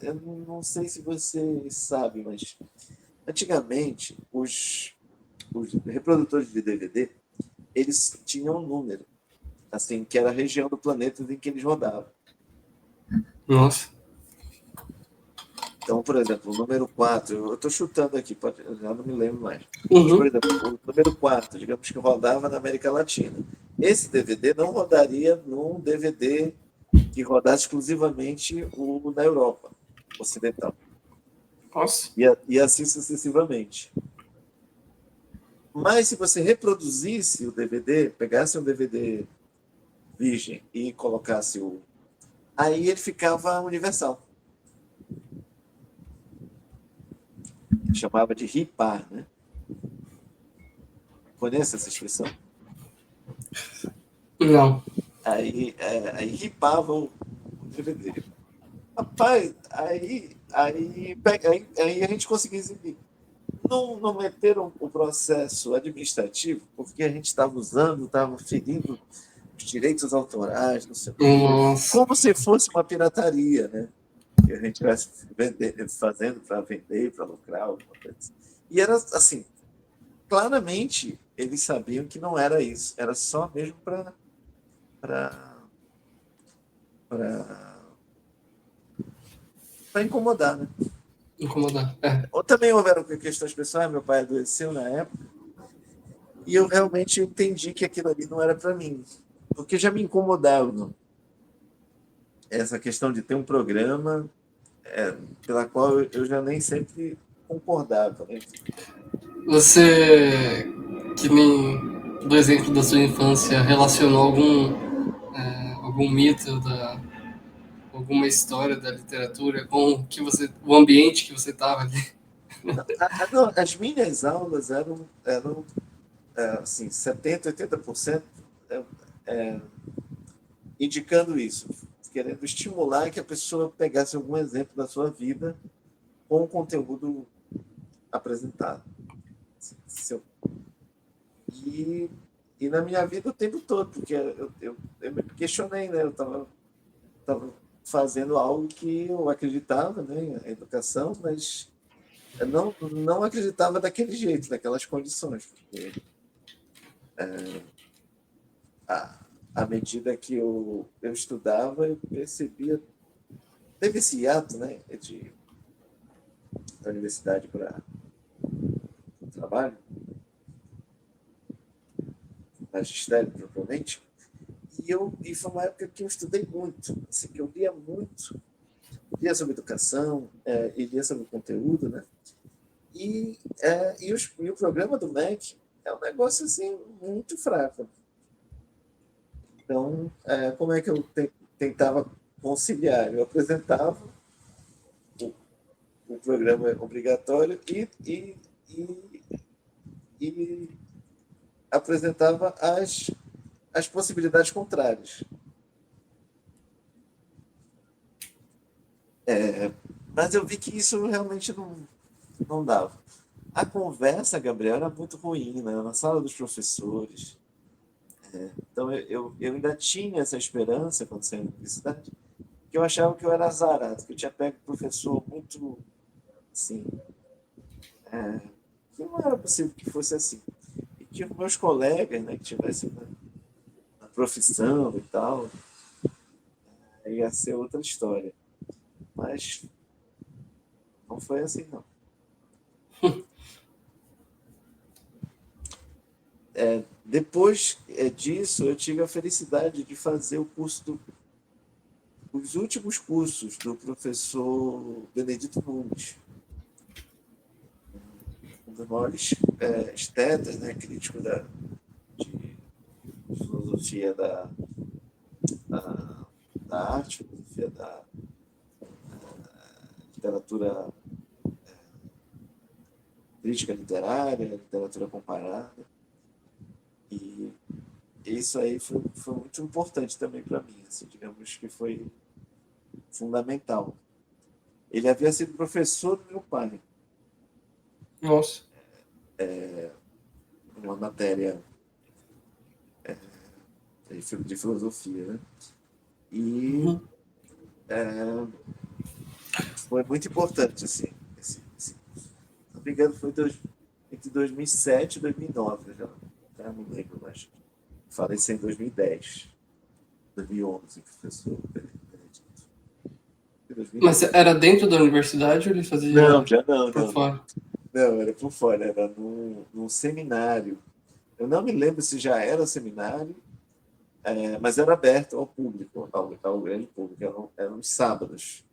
eu não sei se você sabe, mas antigamente os reprodutores de DVD, eles tinham um número, assim, que era a região do planeta em que eles rodavam. Nossa. Então, por exemplo, o número 4, eu estou chutando aqui, eu já não me lembro mais. Mas, por Uhum. exemplo, o número 4, digamos que rodava na América Latina. Esse DVD não rodaria num DVD que rodasse exclusivamente na Europa Ocidental. Nossa. E assim sucessivamente. Mas se você reproduzisse o DVD, pegasse um DVD virgem e colocasse o. Aí ele ficava universal. Chamava de ripar, né? Conhece essa expressão? Não. Aí ripava o DVD. Rapaz, aí a gente conseguia exibir. Não meteram o processo administrativo, porque a gente estava usando, estava ferindo os direitos autorais, não sei o quê, Nossa. como se fosse uma pirataria, né? Que a gente estivesse fazendo para vender, para lucrar, alguma coisa assim. E era assim, claramente eles sabiam que não era isso, era só mesmo para incomodar, né? Incomodar. É. Ou também houveram questões pessoais, meu pai adoeceu na época, e eu realmente entendi que aquilo ali não era para mim, porque já me incomodava essa questão de ter um programa pela qual eu já nem sempre concordava. Né? Você, que nem do exemplo da sua infância, relacionou algum mito alguma história da literatura com o ambiente que você estava ali? Não, as minhas aulas eram assim, 70%, 80% é, é, indicando isso, querendo estimular que a pessoa pegasse algum exemplo da sua vida com o conteúdo apresentado. E, e na minha vida o tempo todo, porque eu me questionei, né? Eu estava tava fazendo algo que eu acreditava, né? A educação, mas eu não acreditava daquele jeito, daquelas condições, porque à medida que eu estudava, eu percebia, teve esse hiato, né? Da universidade para o trabalho, magistério, propriamente, e foi uma época que eu estudei muito, assim, que eu lia sobre educação, e lia sobre o conteúdo, né? E o programa do MEC é um negócio assim muito fraco. Então, como é que eu tentava conciliar? Eu apresentava o programa obrigatório e apresentava as possibilidades contrárias. Mas eu vi que isso realmente não dava. A conversa, Gabriel, era muito ruim, né? Na sala dos professores. Então, eu ainda tinha essa esperança quando saí da universidade, que eu achava que eu era azarado, que eu tinha pego um professor muito, assim, que não era possível que fosse assim. E que os meus colegas, né, que tivessem na profissão e tal, ia ser outra história. Mas não foi assim, não. Depois disso, eu tive a felicidade de fazer os últimos cursos do professor Benedito Nunes, um dos maiores estetas, né, crítico de filosofia da, da arte, filosofia da literatura, crítica literária, literatura comparada. E isso aí foi muito importante também para mim, assim, digamos que foi fundamental. Ele havia sido professor do meu pai, Nossa. uma matéria de filosofia, né? E Uhum. foi muito importante, assim. Se não me engano, foi entre 2007 e 2009, já não lembro mais. Faleceu em 2010, 2011, professor Benedito. Mas 2010. era dentro da universidade ou ele Não, fazia já não, por não, não. fora? Não, era por fora, era num seminário. Eu não me lembro se já era seminário, mas era aberto ao público, ao grande público. Eram os sábados.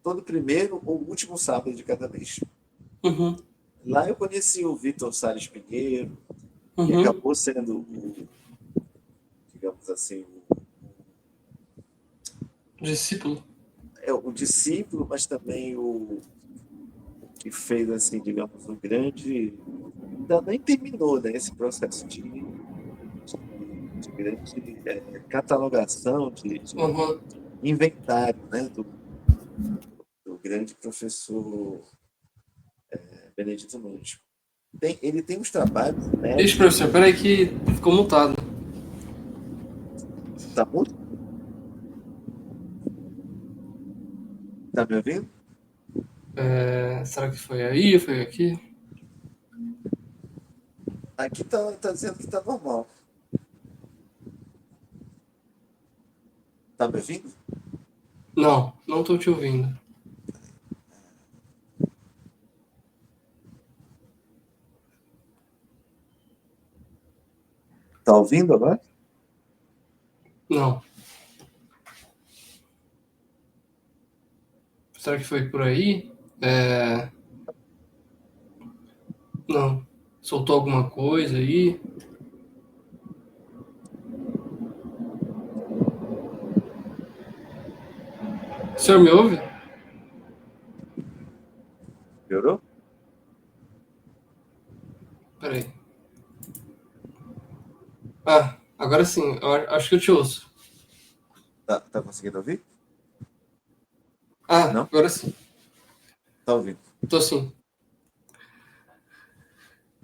Todo primeiro ou último sábado de cada mês. Uhum. Lá eu conheci o Vitor Salles Pinheiro, que Uhum. acabou sendo digamos assim, Discípulo. o discípulo, mas também o que fez, assim, digamos, um grande. Ainda nem terminou, né, esse processo de grande catalogação, de Uhum. inventário, né, do grande professor Benedito Nunes. Ele tem uns trabalhos Ixi, inéditos. professor, peraí que ficou mutado. Tá muito? Tá me ouvindo? Será que foi aí? Foi aqui? Aqui tá dizendo que tá normal. Tá me ouvindo? Não, não tô te ouvindo. Tá ouvindo agora? Não. Será que foi por aí? Não. Soltou alguma coisa aí? O senhor me ouve? Melhorou? Peraí. Ah, agora sim. Acho que eu te ouço. Tá conseguindo ouvir? Ah, Não? agora sim. Tá ouvindo. Tô sim.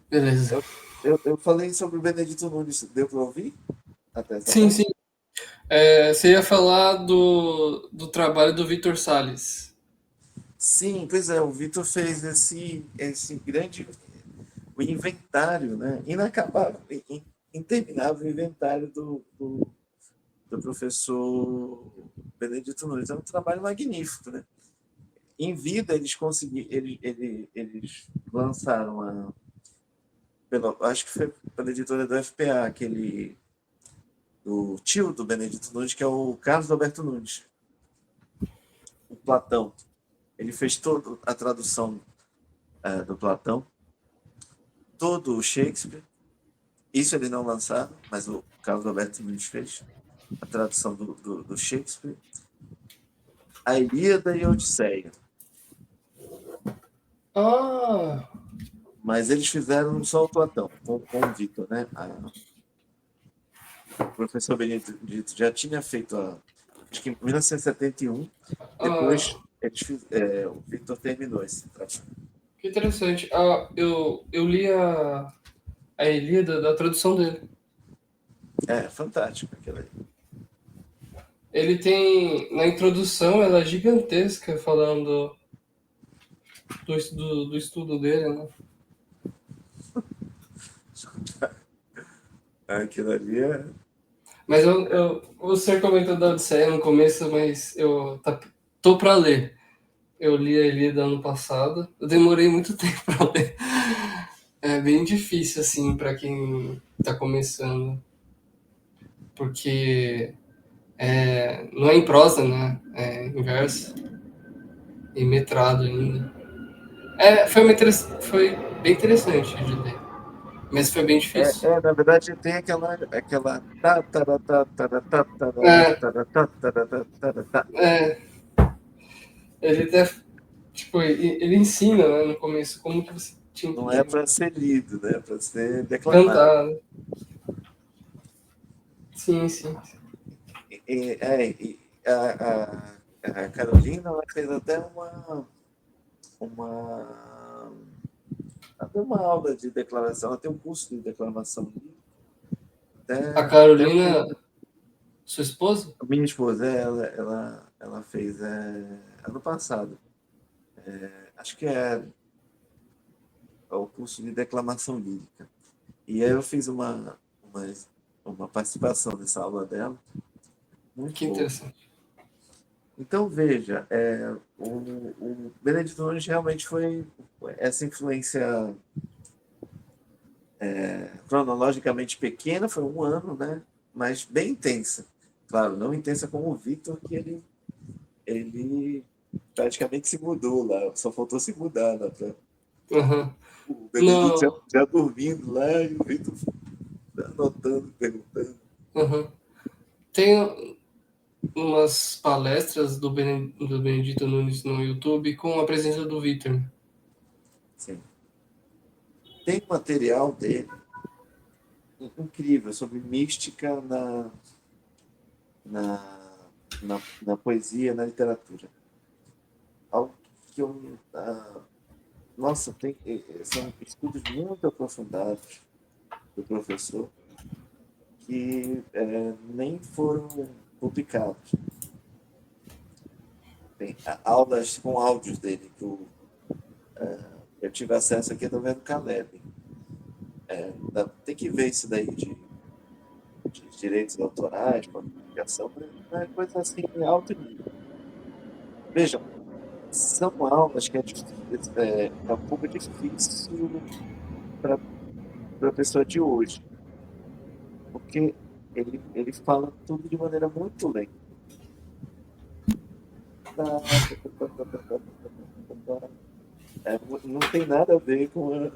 Beleza. Eu falei sobre o Benedito Nunes. Deu para ouvir até essa Sim, sim. parte? Você ia falar do trabalho do Vitor Salles. Sim, pois é. O Vitor fez esse grande o inventário, né? Inacabável, interminável inventário do professor Benedito Nunes. É um trabalho magnífico, né? Em vida, eles conseguiram, eles lançaram acho que foi pela editora do FPA, do tio do Benedito Nunes, que é o Carlos Alberto Nunes, o Platão. Ele fez toda a tradução do Platão todo o Shakespeare. Isso eles não lançaram, mas o Carlos Alberto Nunes fez a tradução do Shakespeare. A Ilíada e a Odisseia. Ah, Mas eles fizeram só o Platão, com o Vitor, né? O professor Benedito já tinha feito, acho que em 1971, depois ah, o Vitor terminou esse trabalho. que interessante. Ah, eu li a Ilíada da tradução dele. É, fantástico aquilo aí. Ele tem, na introdução, ela é gigantesca, falando do estudo dele, né? Aquilo ali é. Mas você comentou da Odisseia no começo, mas tô para ler. Eu li a Ilíada ano passado. Eu demorei muito tempo para ler. É bem difícil, assim, para quem tá começando. Porque não é em prosa, né? É em verso e metrado ainda. Foi bem interessante de ler, mas foi bem difícil. Na verdade, tem aquela. É, é, ele até, tipo, ele ensina, né, no começo como que você tinha Não é que para ser lido, né? É para ser declamado. cantar. Né? Sim, sim. A Carolina ela fez até uma, até uma aula de declamação, ela tem um curso de declamação. A Até fez. Carolina, sua esposa? A minha esposa, ela fez ano passado. Acho que é o curso de declamação lírica. E aí eu fiz uma participação nessa aula dela, muito Que boa. interessante. Então, veja, o Benedito Nunes realmente foi essa influência cronologicamente pequena, foi um ano, né? Mas bem intensa. Claro, não intensa como o Victor, que ele praticamente se mudou lá, só faltou se mudar lá. Uhum. O Benedito No, já dormindo lá e o Victor anotando, perguntando. uhum. Tem umas palestras do Benedito Nunes no YouTube com a presença do Vitor. Sim. Tem material dele incrível sobre mística na, na poesia, na literatura. Algo que nossa, são estudos muito aprofundados do professor que nem foram publicados. Tem aulas com áudios dele que eu tive acesso aqui, estou vendo Caleb. Tem que ver isso daí de direitos autorais, publicação, não é coisa assim alto nível. Vejam, são aulas que é um pouco difícil para a pessoa de hoje, porque ele fala tudo de maneira muito lenta. Não tem nada a ver com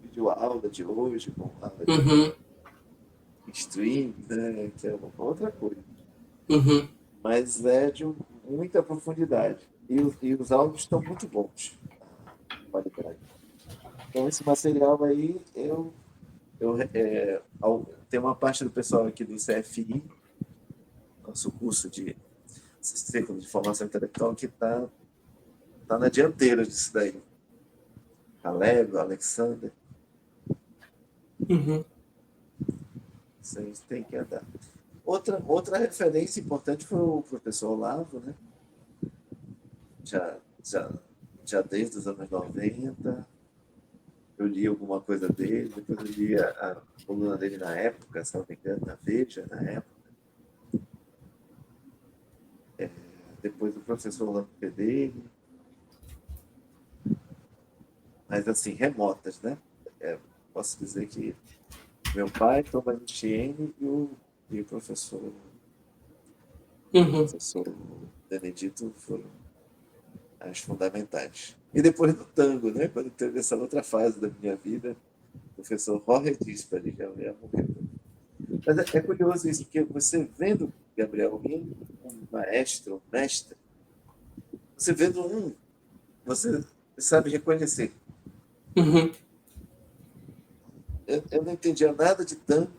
vídeo aula de hoje, com aula de Uhum, stream, né, que é uma outra coisa. uhum. Mas é de muita profundidade. E os áudios estão muito bons. Qualidade. Então, esse material aí, tem uma parte do pessoal aqui do CFI, nosso curso de Círculo de Formação Intelectual, que tá na dianteira disso daí. Caleb, Alexander, Uhum. vocês têm que andar. Outra referência importante foi o professor Olavo, né? Já, já, já desde os anos 90, eu li alguma coisa dele, depois eu li a coluna dele na época, se não me engano, na Veja, na época. Depois o professor Orlando Fedeli, mas assim, remotas, né? Posso dizer que meu pai, Thomas Etienne e o Uhum. professor Benedito foram. as fundamentais. E depois do tango, né? Quando teve essa outra fase da minha vida, o professor Jorge Dispari já morreu. Mas é curioso isso, porque você vendo Gabriel alguém, um maestro, um mestre, você vendo um, você sabe reconhecer. Uhum. Eu não entendia nada de tango,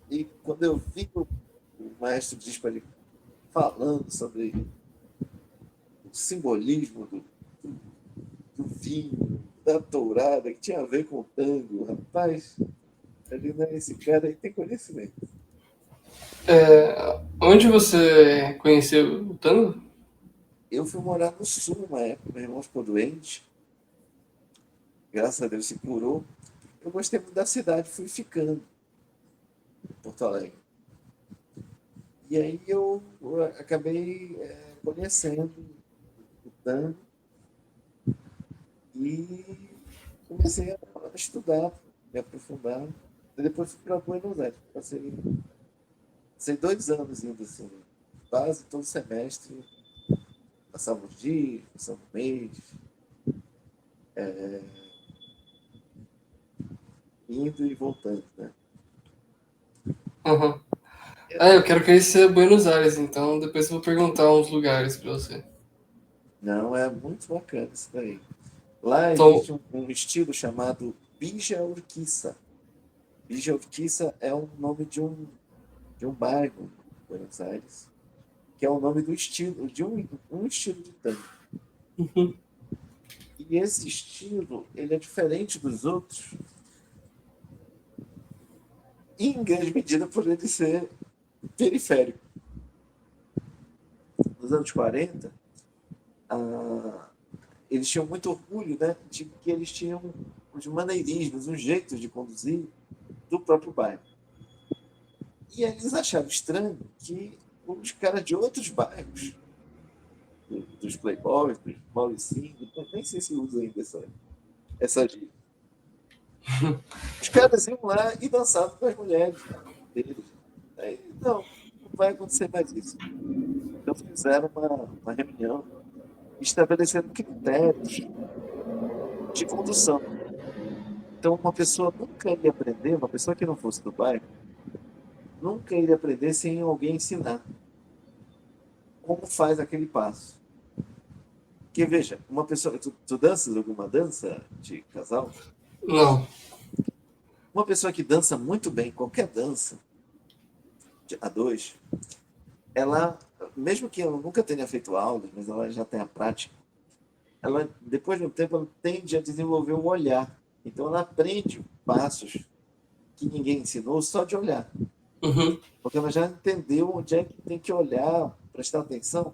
e quando eu vi o maestro Dispari falando sobre o simbolismo do vinho, da tourada, que tinha a ver com o tango, rapaz, ali, né, esse cara aí tem conhecimento. Onde você conheceu o tango? Eu fui morar no sul uma época, meu irmão ficou doente, graças a Deus se curou. Eu gostei muito da cidade, fui ficando em Porto Alegre. E aí eu acabei conhecendo o tango e comecei a estudar, me aprofundar. E depois fui para Buenos Aires. Passei 2 anos indo assim, quase todo semestre, passava uns dias, passava um mês, indo e voltando, né? Uhum. Era- Eu quero conhecer Buenos Aires, então depois eu vou perguntar uns lugares para você. Não, é muito bacana isso daí. Lá Então, existe um estilo chamado Bija Urquiza. Bija Urquiza é o nome de um bairro em Buenos Aires, que é o nome do estilo, de um estilo de tango. uhum, E esse estilo, ele é diferente dos outros, em grande medida por ele ser periférico. Nos anos 40, ah, eles tinham muito orgulho, né, de que eles tinham os maneirismos, os jeitos de conduzir do próprio bairro. E eles acharam estranho que os caras de outros bairros, dos playboys, dos mauricinhos, nem sei se usam ainda essa gíria. Os caras iam lá e dançavam com as mulheres deles. Aí, não vai acontecer mais isso. Então fizeram uma reunião estabelecendo critérios de condução. Então uma pessoa nunca ia aprender, uma pessoa que não fosse do bairro, nunca iria aprender sem alguém ensinar como faz aquele passo. Porque veja, uma pessoa, tu danças alguma dança de casal? não. Uma pessoa que dança muito bem qualquer dança, a dois, ela, mesmo que ela nunca tenha feito aulas, mas ela já tem a prática, ela, depois de um tempo, ela tende a desenvolver um olhar. Então, ela aprende passos que ninguém ensinou só de olhar. Uhum, Porque ela já entendeu onde é que tem que olhar, prestar atenção,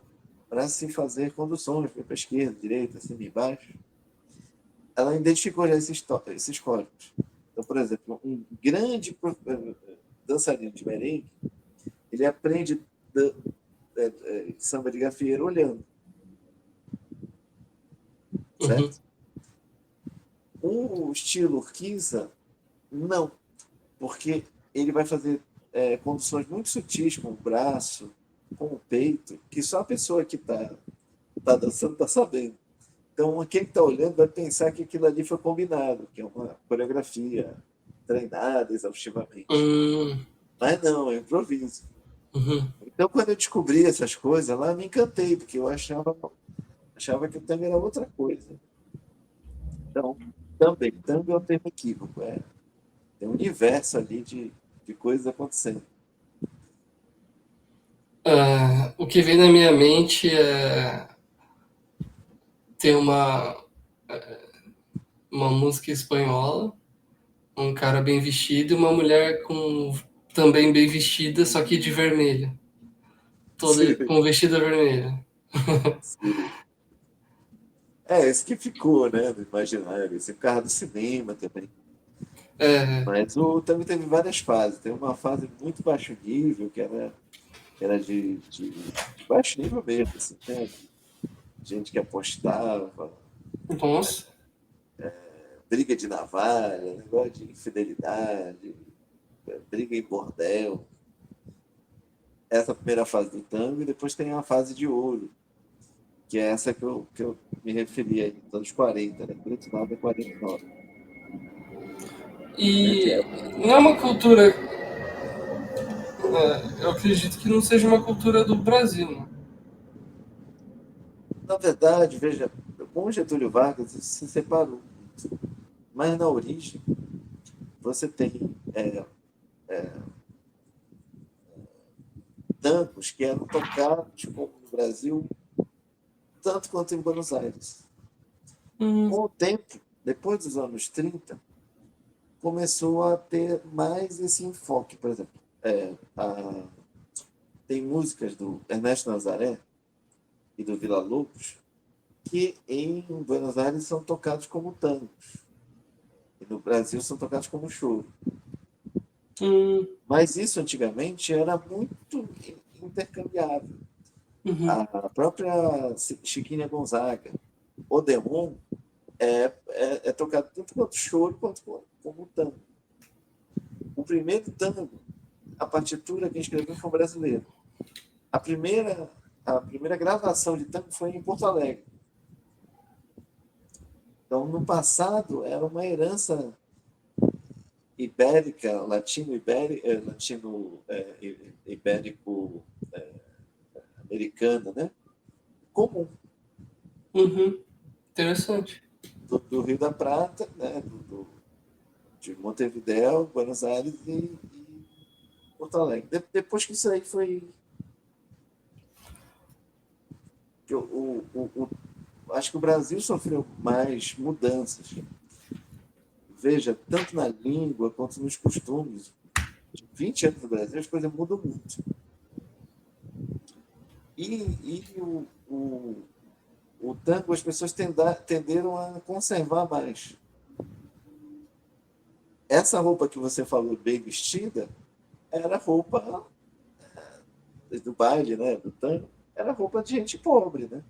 para se fazer conduções para a esquerda, direita, cima e baixo. Ela identificou já esses códigos. Então, por exemplo, um grande dançarino de merengue, ele aprende samba de gafieira olhando, uhum, certo? O estilo Urquiza, não, porque ele vai fazer conduções muito sutis com o braço, com o peito, que só a pessoa que tá dançando está sabendo. Então, quem está olhando vai pensar que aquilo ali foi combinado, que é uma coreografia treinada exaustivamente. hum, Mas não, é improviso. uhum. Então, quando eu descobri essas coisas lá, eu me encantei, porque eu achava que o tango era outra coisa. Então, também, tango é um termo equívoco. Tem um universo ali de coisas acontecendo. O que vem na minha mente é ter uma música espanhola, um cara bem vestido e uma mulher também bem vestida, só que de vermelho. Toda Sim, com vestido vermelho. sim. É, esse que ficou, né, no imaginário. Esse carro do cinema também. É, Mas o tango teve várias fases. Teve uma fase muito baixo nível, que era de baixo nível mesmo, assim, né? Gente que apostava, nossa. briga de navalha, negócio de infidelidade, briga em bordel. Essa é a primeira fase do tango, e depois tem a fase de ouro, que é essa que eu me referi aí, dos anos 40, né? 39 a 49. E não é uma cultura, eu acredito que não seja uma cultura do Brasil, né? Na verdade, veja, com o Getúlio Vargas isso se separou, mas na origem você tem tangos que eram tocados como no Brasil, tanto quanto em Buenos Aires. Hum, Com o tempo, depois dos anos 30, começou a ter mais esse enfoque. Por exemplo, tem músicas do Ernesto Nazaré e do Villa-Lobos que em Buenos Aires são tocados como tangos e no Brasil são tocados como choro. hum, Mas isso antigamente era muito intercambiável. uhum, A própria Chiquinha Gonzaga, Odeon, é tocado tanto quanto choro quanto como tango. O primeiro tango, a partitura que escreveu foi um brasileiro. A primeira, a primeira gravação de tango foi em Porto Alegre. Então, no passado, era uma herança ibérica, latino-ibérico-americana, né? Comum, uhum. Interessante. do Rio da Prata, né? De Montevidéu, Buenos Aires e Porto Alegre. Depois que isso aí foi. Acho que o Brasil sofreu mais mudanças. Veja, tanto na língua quanto nos costumes. De 20 anos no Brasil, as coisas mudam muito. E o tango, as pessoas tenderam a conservar mais. Essa roupa que você falou, bem vestida, era roupa do baile, né, do tango, era roupa de gente pobre, né?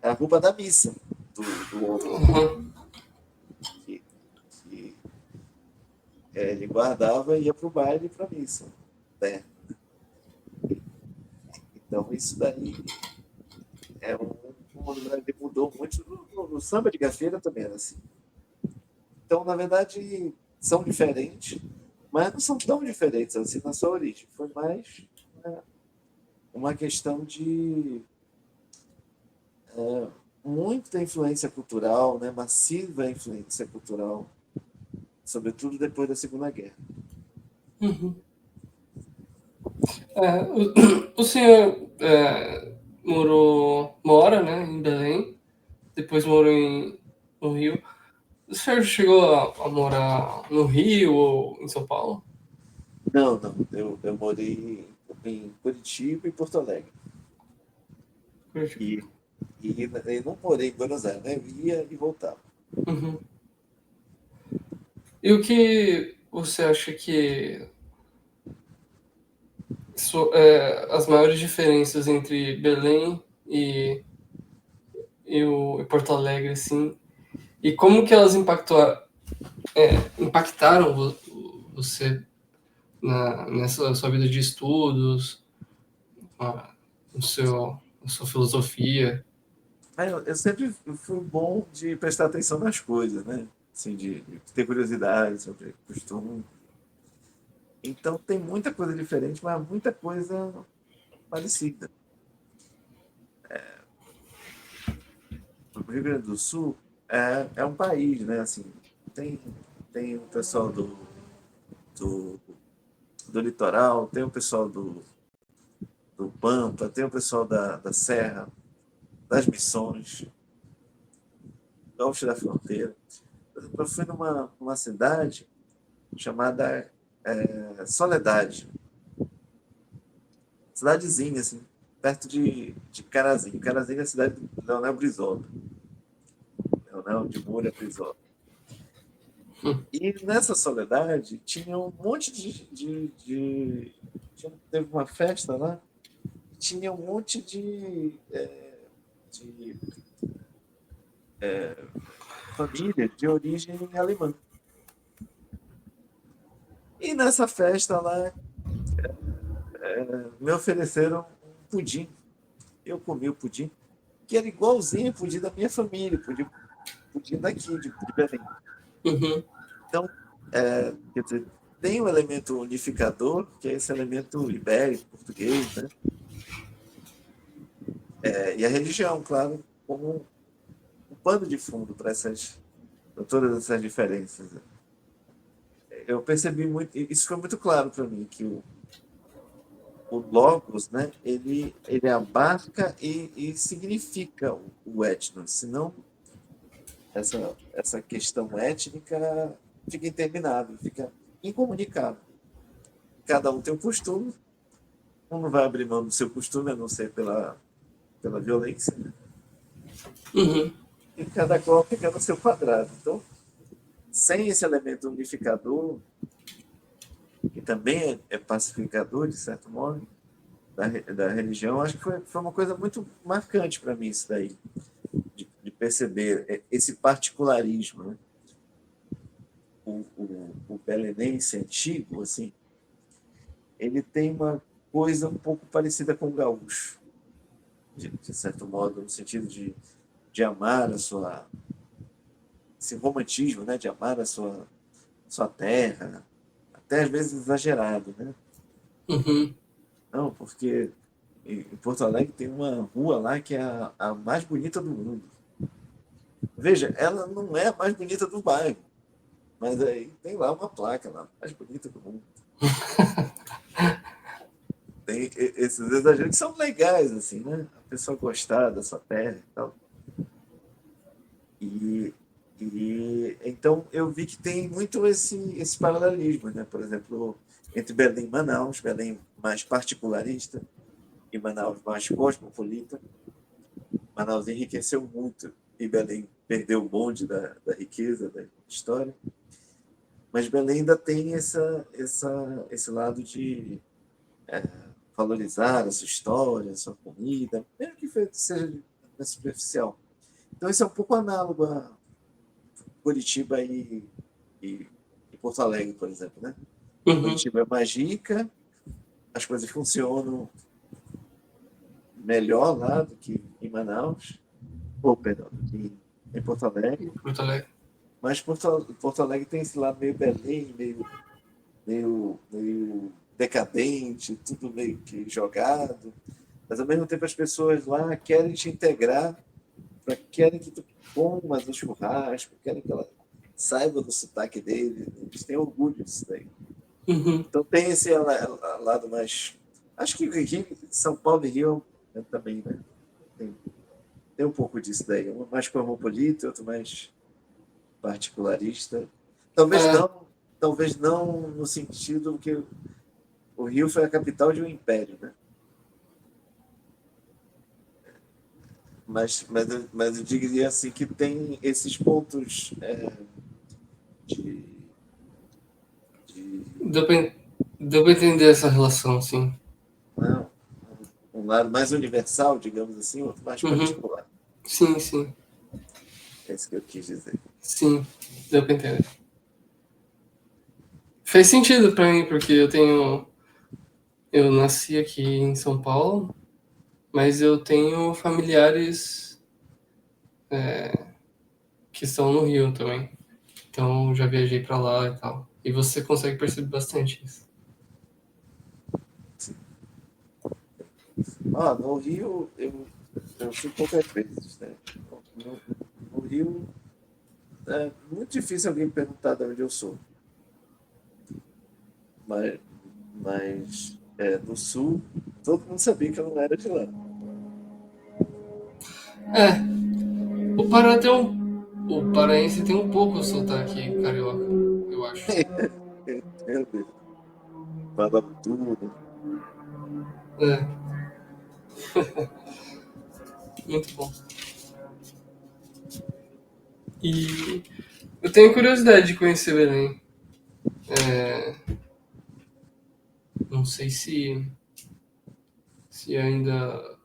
Era a roupa da missa do homem, Uhum. que, que ele guardava e ia para o baile e para a missa, né? Então, isso daí é um lugar que mudou muito. No samba de gafieira também era assim. Então, na verdade, são diferentes, mas não são tão diferentes assim na sua origem. Foi mais, né, uma questão de muita influência cultural, né, massiva influência cultural, sobretudo depois da Segunda Guerra. O senhor mora, né, em Belém, depois morou no Rio. O senhor chegou a morar no Rio ou em São Paulo? Não, não. Eu morei em Curitiba e Porto Alegre. E, e não morei em Buenos Aires, né? Eu ia e voltava. Uhum. E o que você acha que as maiores diferenças entre Belém e Porto Alegre, assim, e como que elas impactaram você nessa sua vida de estudos, a, a sua filosofia? Eu sempre fui bom de prestar atenção nas coisas, né? Assim, de ter curiosidade sobre costume. Então tem muita coisa diferente, mas muita coisa parecida. O Rio Grande do Sul é um país, né? Assim, tem, tem o pessoal do, do litoral, tem o pessoal do Pampa, tem o pessoal da Serra, das Missões, Gaúcho da Fronteira. Eu fui numa cidade chamada Soledade, cidadezinha, assim, perto de Carazinho. Carazinho é a cidade do Leonel Brizola, Leonel de Moura Brizola. E nessa Soledade tinha um monte teve uma festa lá, tinha um monte de família de origem alemã. E nessa festa lá, me ofereceram um pudim. Eu comi o pudim. que era igualzinho, podia da minha família, podia daqui, de Belém. Uhum. Então, quer dizer, tem um elemento unificador, que é esse elemento ibérico, português, né? E a religião, claro, como um pano de fundo para todas essas diferenças. Eu percebi muito, isso foi muito claro para mim, que o logos, né, ele abarca e significa o etno, senão essa questão étnica fica interminável, fica incomunicável. Cada um tem um costume, um não vai abrir mão do seu costume, a não ser pela violência, né? Uhum. E cada qual fica no seu quadrado. Então, sem esse elemento unificador, que também é pacificador, de certo modo, da religião, acho que foi uma coisa muito marcante para mim isso daí, de perceber esse particularismo, né? O belenense antigo, assim, ele tem uma coisa um pouco parecida com o gaúcho, de certo modo, no sentido de amar esse romantismo, né? De amar sua terra, até às vezes exagerado, né? Uhum. Não, porque em Porto Alegre tem uma rua lá que é a mais bonita do mundo. Veja, ela não é a mais bonita do bairro, mas aí tem lá uma placa lá, mais bonita do mundo. Tem esses exageros que são legais, assim, né? A pessoa gostar da sua terra e tal. E, então eu vi que tem muito esse paralelismo, né? Por exemplo, entre Belém e Manaus, Belém mais particularista e Manaus mais cosmopolita. Manaus enriqueceu muito e Belém perdeu o bonde da riqueza, da história. Mas Belém ainda tem esse lado de valorizar a sua história, a sua comida, mesmo que seja superficial. Então, isso é um pouco análogo a Curitiba e Porto Alegre, por exemplo. Né? Uhum. Curitiba é mais rica, as coisas funcionam melhor lá do que em Manaus, ou, perdão, do que em Porto Alegre. Porto Alegre. Mas Porto Alegre tem esse lado meio Belém, meio decadente, tudo meio que jogado. Mas, ao mesmo tempo, as pessoas lá querem te integrar, querem que tu comas o churrasco, querem que ela saiba do sotaque dele. Eles têm orgulho disso daí. Uhum. Então, tem esse lado mais... Acho que Rio, São Paulo e Rio também, né? Tem um pouco disso daí. Um mais cosmopolita, outro mais particularista. É, Talvez não no sentido que o Rio foi a capital de um império, né? Mas eu diria assim que tem esses pontos de, de deu pra, deu pra entender essa relação, sim. não, um lado mais universal, digamos assim, outro mais Uhum. particular. Sim, sim. É isso que eu quis dizer. Sim, deu pra entender. Fez sentido pra mim, porque eu nasci aqui em São Paulo, mas eu tenho familiares que estão no Rio também. Então já viajei pra lá e tal. E você consegue perceber bastante isso. No Rio, eu fui poucas vezes, né? No Rio, é muito difícil alguém me perguntar de onde eu sou. Mas no Sul, todo mundo sabia que eu não era de lá. É, o Pará tem o paraense tem um pouco o sotaque carioca, eu acho. Meu Deus, fala tudo. É, muito bom. E eu tenho curiosidade de conhecer Belém. É, não sei se ainda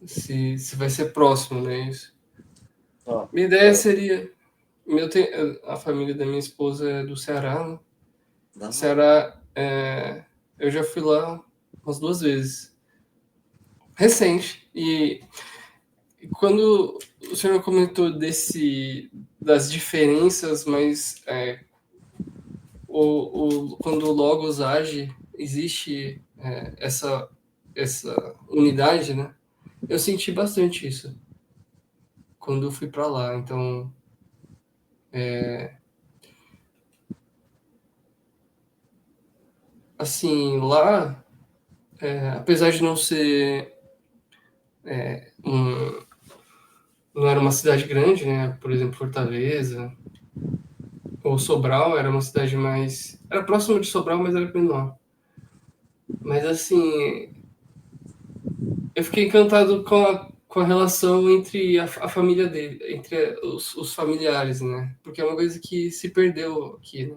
se vai ser próximo, né? Isso. Ó, Minha ideia seria, a família da minha esposa é do Ceará, né? não, Ceará, eu já fui lá umas duas vezes. recente. E quando o senhor comentou das diferenças, mas quando o Logos age, existe essa unidade, né? Eu senti bastante isso quando eu fui para lá. Então, assim, lá, apesar de não ser um, não era uma cidade grande, né? Por exemplo, Fortaleza ou Sobral era uma cidade mais, era próximo de Sobral, mas era menor. Mas assim, eu fiquei encantado com a relação entre a família dele, entre os familiares, né? Porque é uma coisa que se perdeu aqui,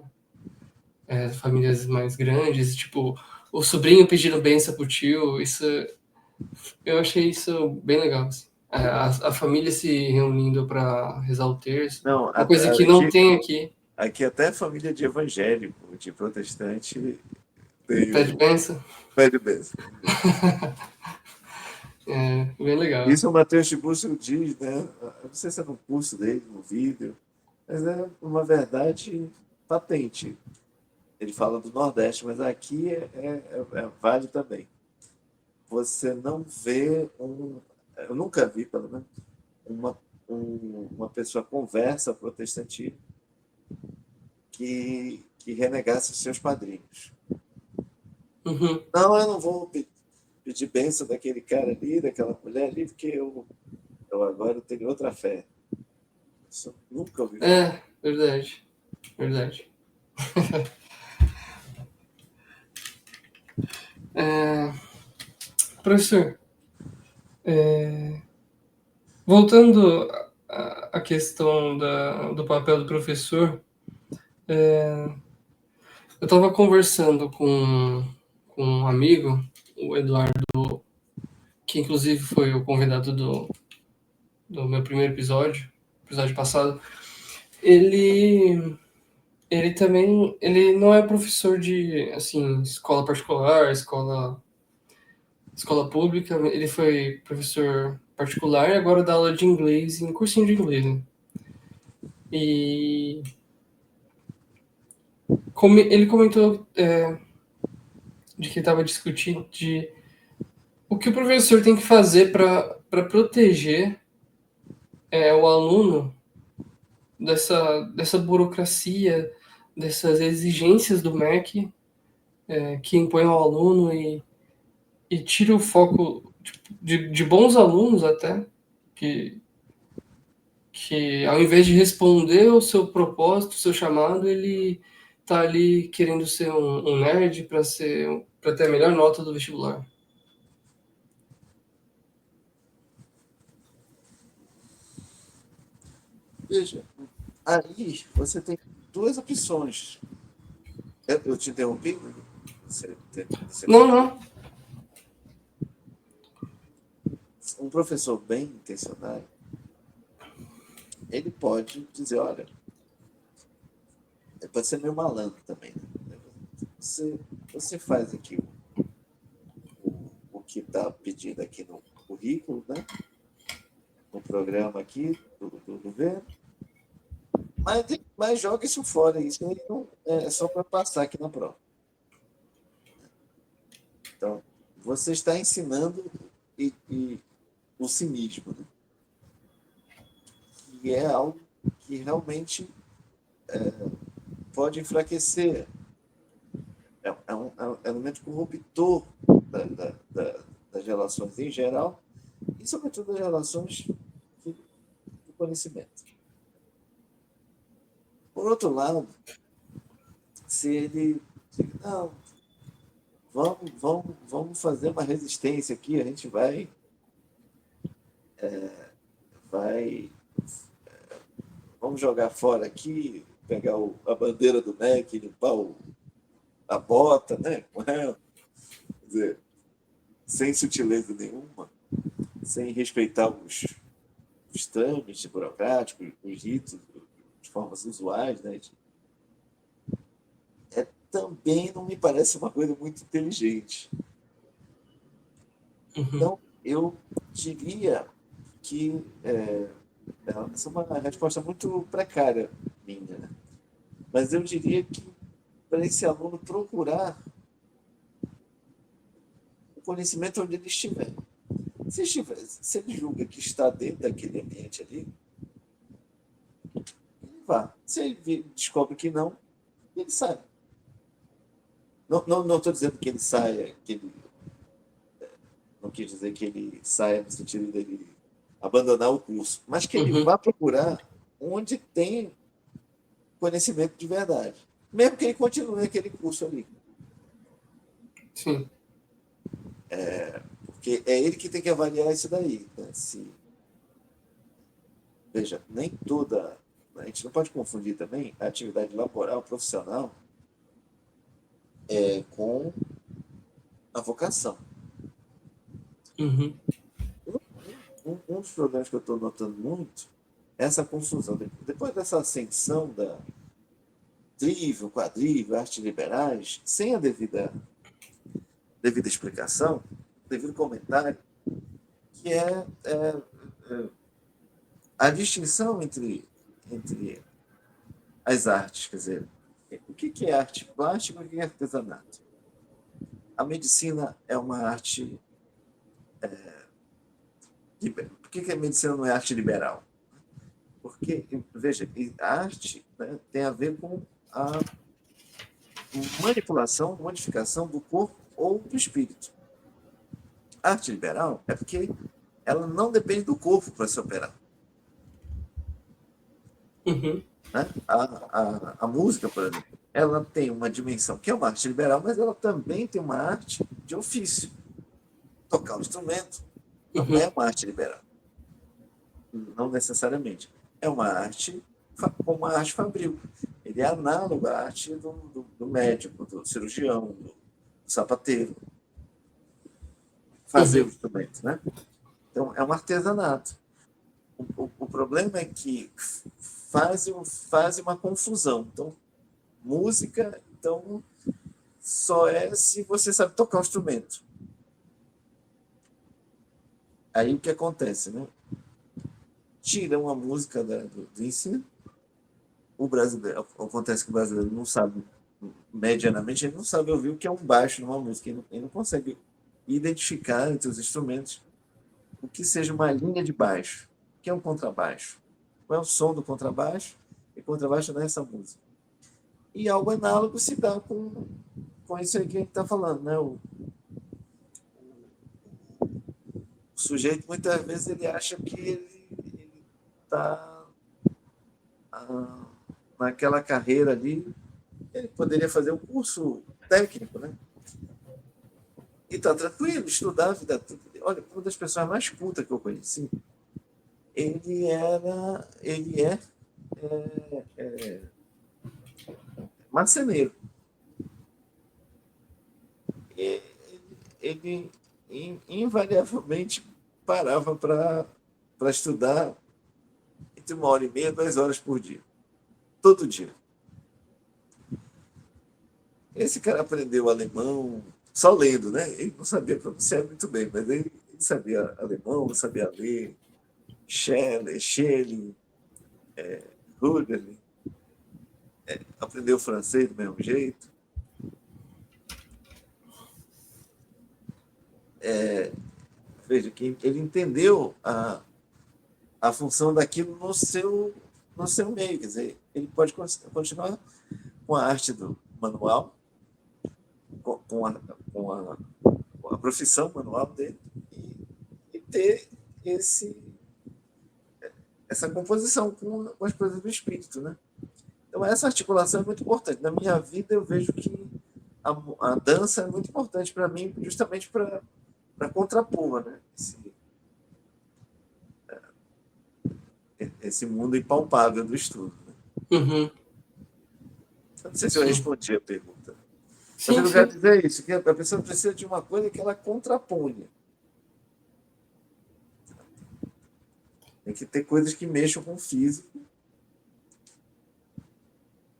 né? Famílias mais grandes, tipo, o sobrinho pedindo benção pro tio, isso, eu achei isso bem legal, assim. A família se reunindo para rezar o terço, Não, uma coisa que não tem aqui. aqui até família de evangélico, de protestante, tem Pede o benção, pede bênção. bem legal. Isso o Matheus Tiburcio diz, né? Eu não sei se é no curso dele, no vídeo, mas é uma verdade patente. Ele fala do Nordeste, mas aqui vale também. Você não vê eu nunca vi, pelo menos, uma, uma pessoa conversa protestantismo que renegasse os seus padrinhos. Uhum. Não, eu não vou pedir bênção daquele cara ali, daquela mulher ali, porque eu agora tenho outra fé. Isso eu nunca ouvi falar. Verdade, verdade. É, professor, voltando à questão do papel do professor, eu estava conversando com um amigo, o Eduardo, que inclusive foi o convidado do meu primeiro episódio passado. Ele, ele também, ele não é professor de, assim, escola particular, escola pública, ele foi professor particular e agora dá aula de inglês em cursinho de inglês, né? E ele comentou de que estava discutindo de o que o professor tem que fazer para proteger o aluno dessa burocracia, dessas exigências do MEC que impõe ao aluno e tira o foco de bons alunos até, que, que ao invés de responder o seu propósito, o seu chamado, ele tá ali querendo ser um nerd para ter a melhor nota do vestibular. Veja, aí você tem duas opções. Eu te interrompi? Você Não, concluiu? não. Um professor bem intencionado, ele pode dizer, olha, pode ser meio malandro também, né? Você faz aqui o que está pedido aqui no currículo, né? No programa aqui do governo, mas joga isso fora, isso aí não, é só para passar aqui na prova. Então, você está ensinando o cinismo, né? Que é algo que realmente pode enfraquecer. É um elemento corruptor das relações em geral e, sobretudo, das relações do conhecimento. Por outro lado, se ele diz, não, vamos fazer uma resistência aqui, a gente vai vamos jogar fora aqui, pegar a bandeira do MEC, limpar a bota, né? Com ela, quer dizer, sem sutileza nenhuma, sem respeitar os trâmites burocráticos, os ritos, de formas usuais, né? Também não me parece uma coisa muito inteligente. Uhum. Então, Eu diria que essa é uma resposta muito precária minha, né? Mas eu diria que para esse aluno procurar o conhecimento onde ele estiver. Se ele julga que está dentro daquele ambiente ali, ele vá. Se ele descobre que não, ele sai. Não estou dizendo que ele saia, não quis dizer que ele saia no sentido dele abandonar o curso, mas que ele Uhum. vá procurar onde tem conhecimento de verdade. Mesmo que ele continue aquele curso ali. Sim. Porque é ele que tem que avaliar isso daí. Né? Veja, nem toda. A gente não pode confundir também a atividade laboral profissional com a vocação. Uhum. Um dos problemas que eu estou notando muito é essa confusão. Depois dessa ascensão da trível, quadrível, artes liberais, sem a devida explicação, devido comentário, que é a distinção entre as artes. Quer dizer, o que é arte plástica e o que é artesanato? A medicina é uma arte. Por que a medicina não é arte liberal? Porque, veja, a arte, né, tem a ver com a manipulação, modificação do corpo ou do espírito. A arte liberal é porque ela não depende do corpo para se operar. Uhum. Né? A música, por exemplo, ela tem uma dimensão que é uma arte liberal, mas ela também tem uma arte de ofício. Tocar um instrumento não é Uhum. uma arte liberal. Não necessariamente. É uma arte como uma arte fabril. Ele é análogo à arte do médico, do cirurgião, do sapateiro. Fazer o Uhum. instrumento, né? Então, é um artesanato. O problema é que faz uma confusão. Então, música, então, só é se você sabe tocar o instrumento. Aí o que acontece, né? Tiram a música do ensino. O brasileiro, acontece que o brasileiro não sabe, medianamente, ele não sabe ouvir o que é um baixo numa música. Ele não consegue identificar entre os instrumentos o que seja uma linha de baixo. O que é um contrabaixo? Qual é o som do contrabaixo? E contrabaixo nessa música. E algo análogo se dá com isso aí que a gente está falando, né? O sujeito, muitas vezes, ele acha que ele está naquela carreira ali, ele poderia fazer um curso técnico, né? E tá tranquilo, estudar a vida toda. Olha, uma das pessoas mais cultas que eu conheci, ele é marceneiro. E ele invariavelmente parava para estudar entre 1 hora e meia, 2 horas por dia. Todo dia. Esse cara aprendeu alemão só lendo, né? Ele não sabia pronunciar muito bem, mas ele sabia alemão, sabia ler Schelling, Hölderlin, aprendeu francês do mesmo jeito. Veja, que ele entendeu a função daquilo no seu meio. Quer dizer, ele pode continuar com a arte do manual, com a profissão manual dele, e ter essa composição com as coisas do espírito, né? Então, essa articulação é muito importante. Na minha vida, eu vejo que a dança é muito importante para mim, justamente para contrapor, né? Esse mundo impalpável do estudo. Né? Uhum. Não sei se eu Sim. respondi a pergunta. Mas Sim, eu quero sim. dizer isso, que a pessoa precisa de uma coisa que ela contraponha. Tem que ter coisas que mexam com o físico,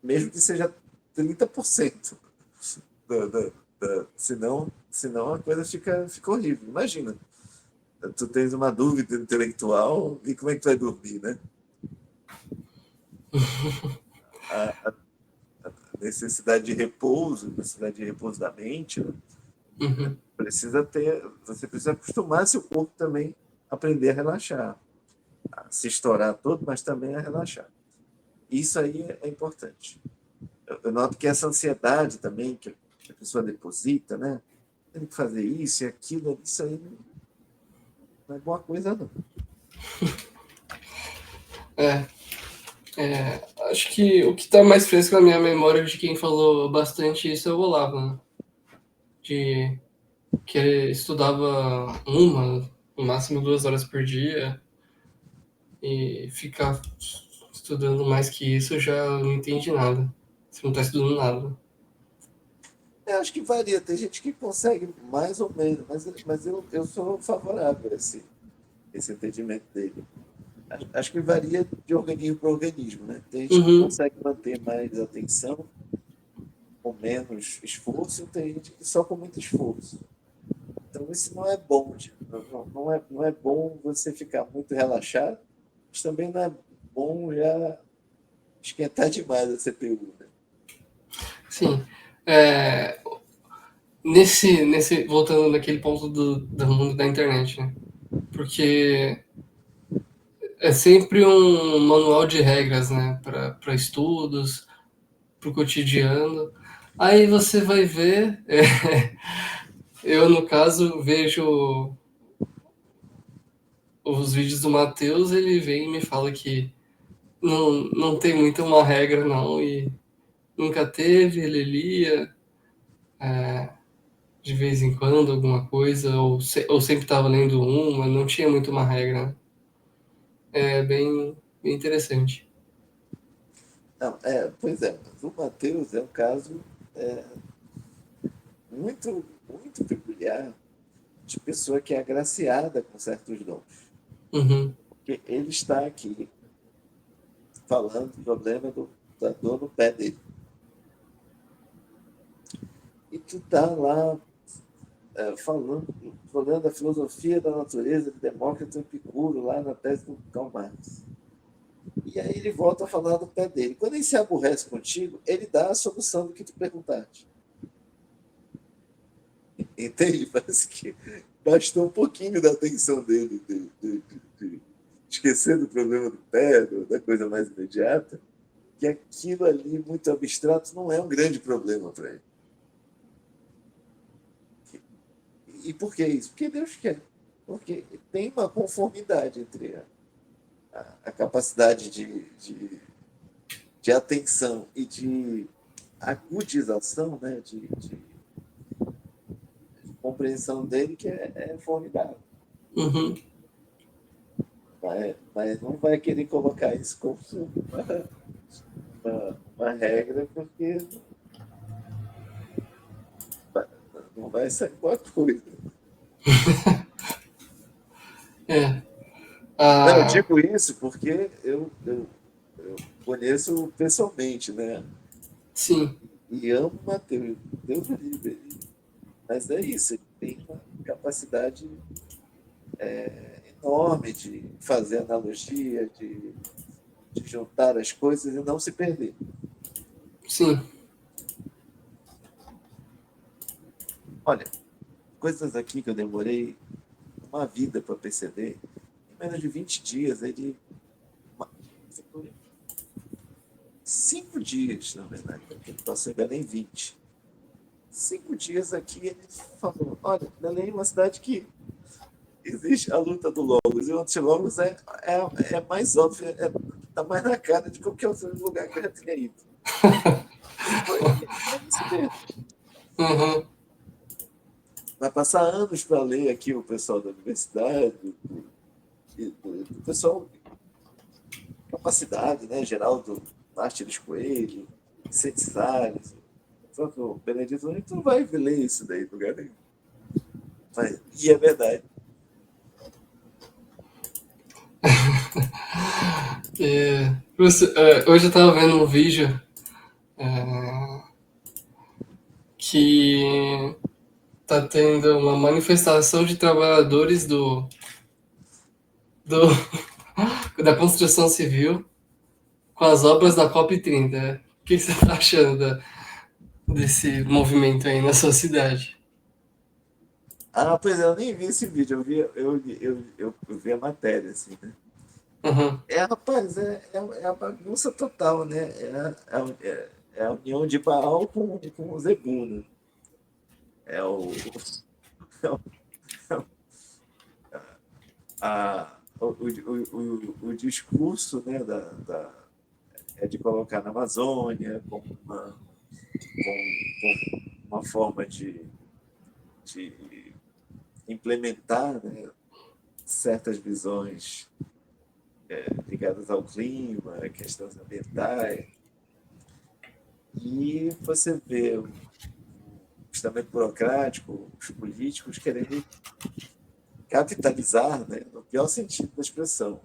mesmo que seja 30%. Senão a coisa fica horrível. Imagina. tu tens uma dúvida intelectual e como é que tu vai dormir, né? A necessidade de repouso da mente, né? Uhum. Você precisa acostumar seu corpo também a aprender a relaxar, a se estourar todo, mas também a relaxar. Isso aí é importante. Eu noto que essa ansiedade também que a pessoa deposita, né? Tem que fazer isso e aquilo, isso aí não é boa coisa, não. É, acho que o que está mais fresco na minha memória de quem falou bastante isso é o Olavo, né? De que ele estudava uma, no máximo 2 horas por dia, e ficar estudando mais que isso já não entende nada. Você não está estudando nada. Eu acho que varia, tem gente que consegue mais ou menos, mas eu sou favorável a esse entendimento dele. Acho que varia de organismo para organismo, né? Tem gente que Uhum, consegue manter mais atenção com menos esforço, tem gente que só com muito esforço. Então isso não é bom, tipo, não é bom você ficar muito relaxado, mas também não é bom já esquentar demais a CPU, né? sim. É, voltando naquele ponto do mundo da internet, né? Porque é sempre um manual de regras, né? Para estudos, para o cotidiano. Aí você vai ver, eu no caso vejo os vídeos do Matheus, ele vem e me fala que não tem muito uma regra não, e nunca teve, ele lia de vez em quando alguma coisa, ou sempre estava lendo uma, não tinha muito uma regra, né? É bem interessante. Não, pois é, mas o Matheus é um caso é, muito peculiar de pessoa que é agraciada com certos dons. Uhum, Porque ele está aqui falando do problema da dor no pé dele. E tu tá lá falando da filosofia da natureza de Demócrito Epicuro, lá na tese do Karl Marx. E aí ele volta a falar do pé dele. Quando ele se aborrece contigo, ele dá a solução do que tu perguntaste. Entende? Parece que bastou um pouquinho da atenção dele, de esquecer do problema do pé, da coisa mais imediata, que aquilo ali, muito abstrato, não é um grande problema para ele. E por que isso? Porque Deus quer. Porque tem uma conformidade entre a capacidade de atenção e de agudização, né, de compreensão dele, que é formidável. uhum. Mas não vai querer colocar isso como uma regra, porque não vai sair boa coisa. É. Não, eu Ah, digo isso porque eu conheço pessoalmente, né? sim. E amo o Mateus. Deus o livre. Mas é isso, ele tem uma capacidade enorme de fazer analogia, de juntar as coisas e não se perder. Sim. Olha, coisas aqui que eu demorei uma vida para perceber, em menos de 20 dias, ele. 5 dias, na verdade, porque não posso chegar nem 20. 5 dias aqui ele falou: olha, Belém é uma cidade que existe a luta do Logos, e o Antilogos é mais óbvio, tá mais na cara de qualquer outro lugar que eu já tenha ido. Foi isso mesmo. Uhum. Vai passar anos para ler aqui o pessoal da universidade, do pessoal capacidade, né? Geraldo Martins Coelho, Vicente Salles, o Benedito, tu não vai ler isso daí em lugar nenhum. E é verdade. Hoje eu estava vendo um vídeo é, que tá tendo uma manifestação de trabalhadores do, da construção civil com as obras da COP30. O que você está achando desse movimento aí na sua cidade? Ah, pois é, eu nem vi esse vídeo, eu vi a matéria, assim, né? Uhum, Rapaz, é a bagunça total, né? É a união de Baal com o Zebum, né? É o, o discurso, né, é de colocar na Amazônia como uma forma de implementar, né, certas visões ligadas ao clima, questões ambientais. E você vê o estamento burocrático, os políticos querendo capitalizar, né, no pior sentido da expressão,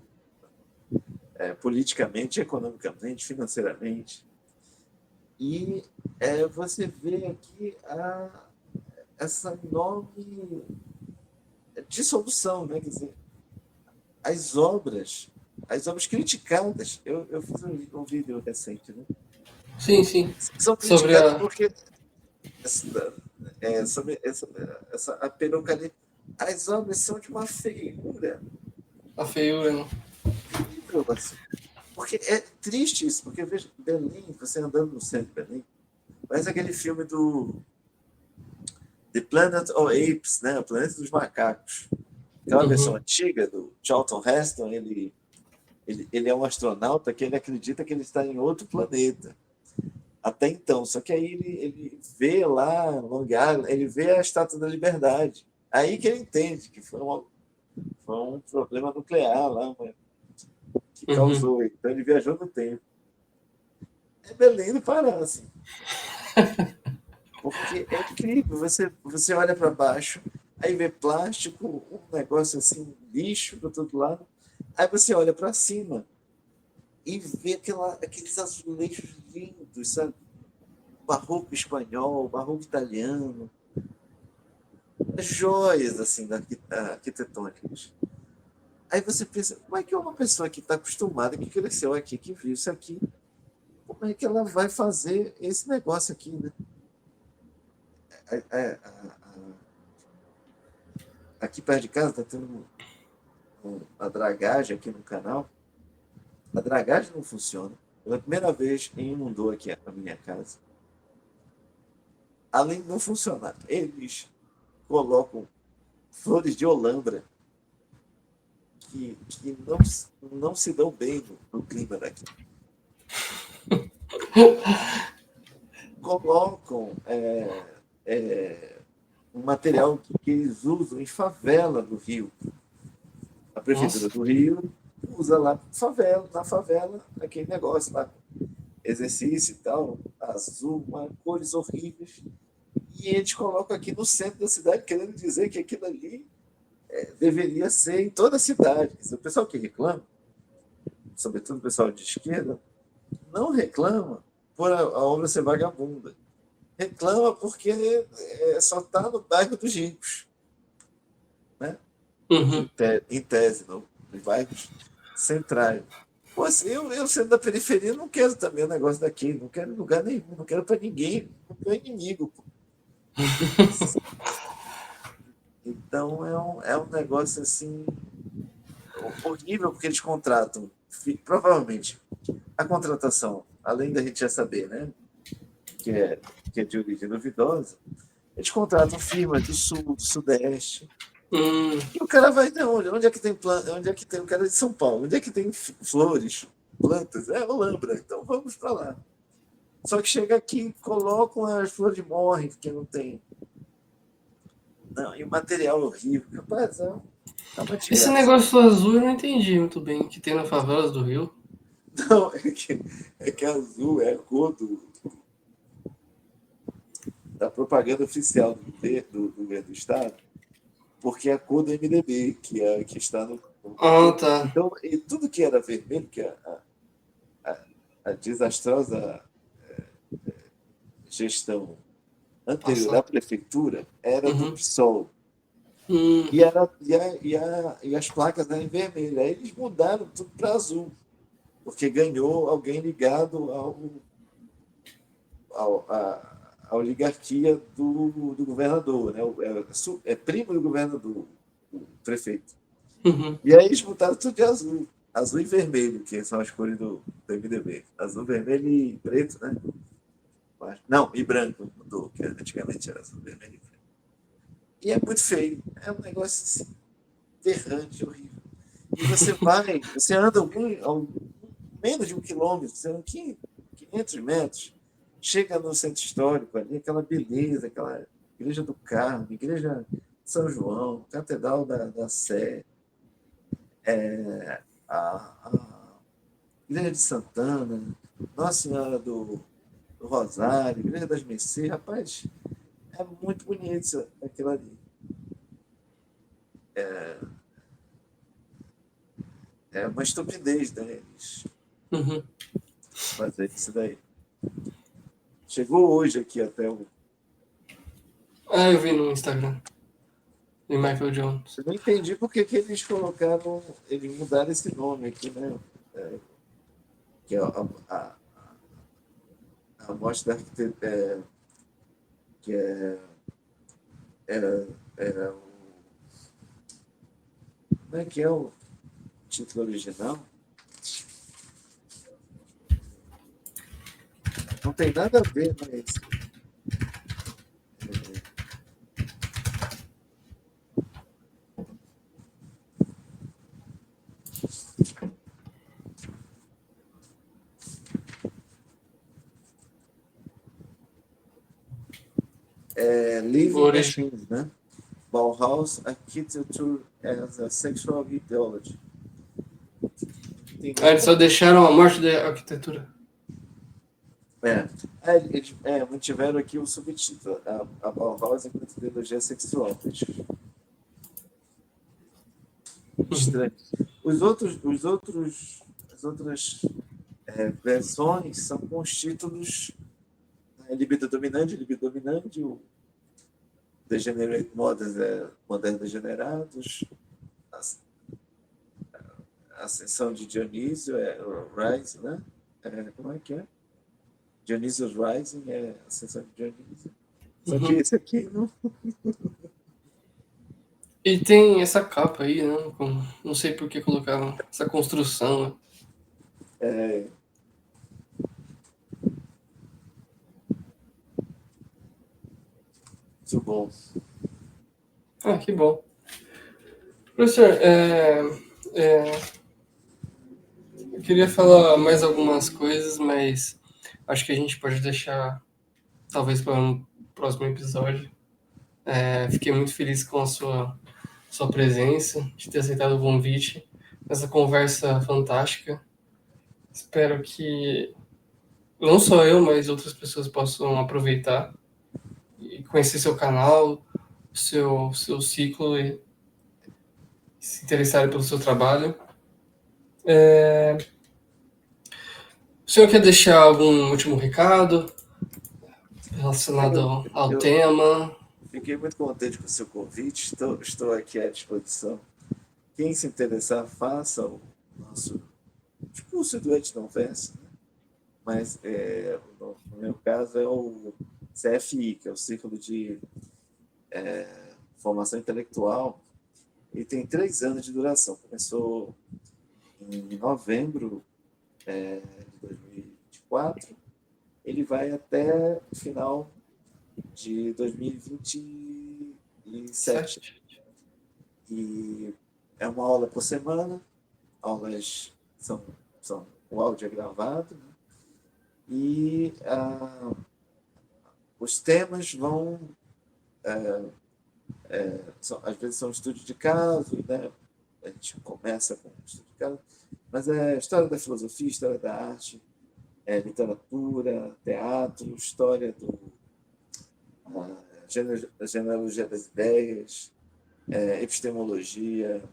politicamente, economicamente, financeiramente. E você vê aqui essa enorme dissolução, né? Quer dizer, as obras, as obras criticadas. Eu fiz um vídeo recente, né? sim, sim. São Sobre criticadas a, porque sobre essa aperocalia. As obras são de uma feiura a feiura, né? incrível, assim. Porque é triste isso, porque veja, Berlim, você andando no centro de Berlim, parece aquele filme do The Planet of Apes, né? O Planeta dos Macacos. Aquela versão Uhum, antiga do Charlton Heston, ele é um astronauta que ele acredita que ele está em outro planeta. Até então, só que aí ele vê lá, Long Island, ele vê a Estátua da Liberdade. Aí que ele entende que foi um problema nuclear lá, que uhum. causou. Então ele viajou no tempo. É Belém do Pará, assim. Porque é incrível. Você olha para baixo, aí vê plástico, um negócio assim, lixo para todo lado. Aí você olha para cima e vê aqueles azulejos lindos, sabe? Barroco espanhol, barroco italiano, joias assim arquitetônicas. Aí você pensa, como é que uma pessoa que está acostumada, que cresceu aqui, que viu isso aqui, como é que ela vai fazer esse negócio aqui, né? Aqui perto de casa está tendo uma dragagem aqui no canal. A dragagem não funciona. Pela primeira vez inundou aqui a minha casa. Além de não funcionar, eles colocam flores de olambra que não se dão bem no clima daqui. Colocam um material que eles usam em favela do Rio. A prefeitura Nossa. do Rio usa lá na favela, aquele negócio lá, exercício e tal, azul, cores horríveis. E eles colocam aqui no centro da cidade, querendo dizer que aquilo ali deveria ser em toda a cidade. O pessoal que reclama, sobretudo o pessoal de esquerda, não reclama por a obra ser vagabunda. Reclama porque só está no bairro dos ricos, né? Uhum. Em tese, nos bairros centrais. Pô, assim, eu sendo da periferia, não quero também o negócio daqui, não quero lugar nenhum, não quero para ninguém, não quero inimigo. Pô. Então é um negócio assim horrível, porque eles contratam, provavelmente, a contratação, além da gente já saber, né, que é, que é de origem duvidosa, eles contratam firmas do sul, do sudeste, Hum, e o cara vai de onde? Onde é que tem planta? Onde é que tem o cara de São Paulo? Onde é que tem flores, plantas? É Olambra, então vamos para lá. Só que chega aqui, colocam as flores morrem, porque não tem. Não, e o material horrível. Rapaz, é uma esse desgraça. negócio azul eu não entendi muito bem, que tem na favelas do Rio. Não, é que azul é a cor da propaganda oficial do governo do Estado, porque é a cor do MDB, que está no Ah, governo. tá. Então, e tudo que era vermelho, que a, a desastrosa gestão anterior Nossa. à prefeitura era do Uhum. PSOL. Hum, E as placas eram em vermelho. Aí eles mudaram tudo para azul, porque ganhou alguém ligado à oligarquia do governador, né? É primo do governador, o prefeito. uhum, E aí eles botaram tudo de azul. Azul e vermelho, que são as cores do MDB. Azul, vermelho e preto, né? Não, e branco, mudou, que antigamente era azul, vermelho e branco. E é muito feio. É um negócio assim, berrante, horrível. E você anda menos de 1 quilômetro, você anda 500 metros, chega no centro histórico ali, aquela beleza, aquela igreja do Carmo, igreja de São João, Catedral da Sé, a igreja de Santana, Nossa Senhora do Rosário, igreja das Mercês, rapaz, é muito bonito aquilo ali. É uma estupidez, né? Eles uhum. fazer isso daí. Chegou hoje aqui até o. Ah, eu vi no Instagram, de Michael Jones. Eu não entendi por que eles colocaram, eles mudaram esse nome aqui, né? É, que é a mostra da arquitetura, que era o. Como é que é o título original? Não tem nada a ver, mas. O Living origi... Machines, né? Bauhaus Architecture as a Sexual Ideology. Não tem Ah, eles nada a só ver. deixaram a morte da arquitetura. Eles mantiveram aqui o subtítulo, a Bauhaus é a ideologia sexual. Uhum, Estranho. As outras versões são com os títulos, né, libido dominante, o Degenerate Moderns Modernos Degenerados, a Ascensão de Dionísio o Rise, né? Como é que é? Dionísio Rising é Ascensão de Dionísio. Só que uhum. esse aqui não E tem essa capa aí, né? Não sei por que colocaram essa construção, né? é muito bom. Ah, que bom. Professor, é, eu queria falar mais algumas coisas, mas acho que a gente pode deixar, talvez, para um próximo episódio. Fiquei muito feliz com a sua presença, de ter aceitado o convite, essa conversa fantástica. Espero que não só eu, mas outras pessoas possam aproveitar e conhecer seu canal, seu ciclo e se interessarem pelo seu trabalho. O senhor quer deixar algum último recado relacionado Eu, ao eu tema? fiquei muito contente com o seu convite, estou aqui à disposição. Quem se interessar, faça o nosso curso do Ed não verso, né? Mas no meu caso é o CFI, que é o Círculo de Formação Intelectual, e tem 3 anos de duração. Começou em novembro de 2024, ele vai até o final de 2027. 7. E é uma aula por semana, aulas são o áudio é gravado, né? E os temas vão, às vezes são estudos de caso, né? A gente começa com um estudo de caso, mas é história da filosofia, história da arte, literatura, teatro, história da genealogia das ideias, epistemologia,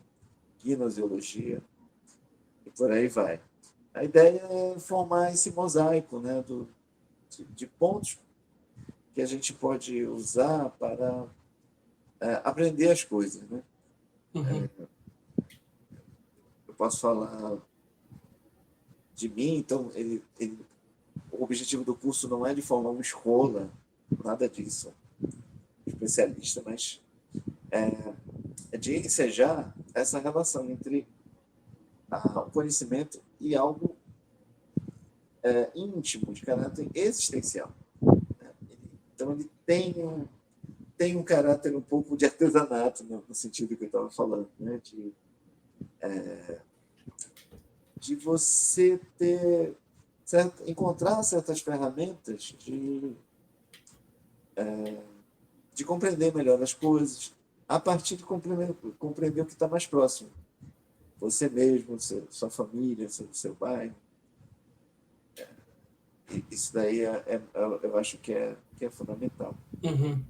gnoseologia, e por aí vai. A ideia é formar esse mosaico, né, de pontos que a gente pode usar para aprender as coisas, né? Uhum. Eu posso falar de mim, então o objetivo do curso não é de formar uma escola, nada disso, especialista, mas é de ensejar essa relação entre o conhecimento e algo íntimo, de caráter existencial. Então, ele tem um caráter um pouco de artesanato, no sentido que eu estava falando, né? De você encontrar certas ferramentas de compreender melhor as coisas, a partir de compreender o que está mais próximo. Você mesmo, sua família, seu bairro. Isso daí eu acho que é fundamental. Uhum.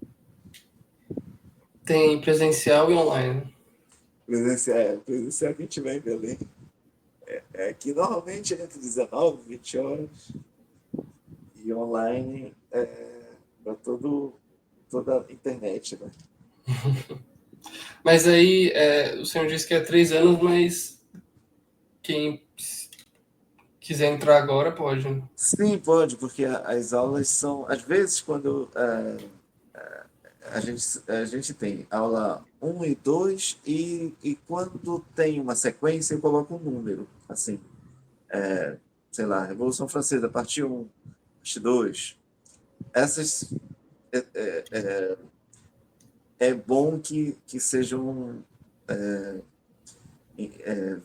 Tem presencial e online. Presencial que a gente vai em Belém. Que normalmente é entre 19 e 20 horas. E online para toda a internet, né? Mas aí, o senhor disse que é 3 anos, mas quem quiser entrar agora pode, né? Sim, pode, porque as aulas são. Às vezes, quando a gente tem aula 1 e 2, e quando tem uma sequência, eu coloco um número. Assim, sei lá, Revolução Francesa, parte 1, parte 2. Essas é bom que sejam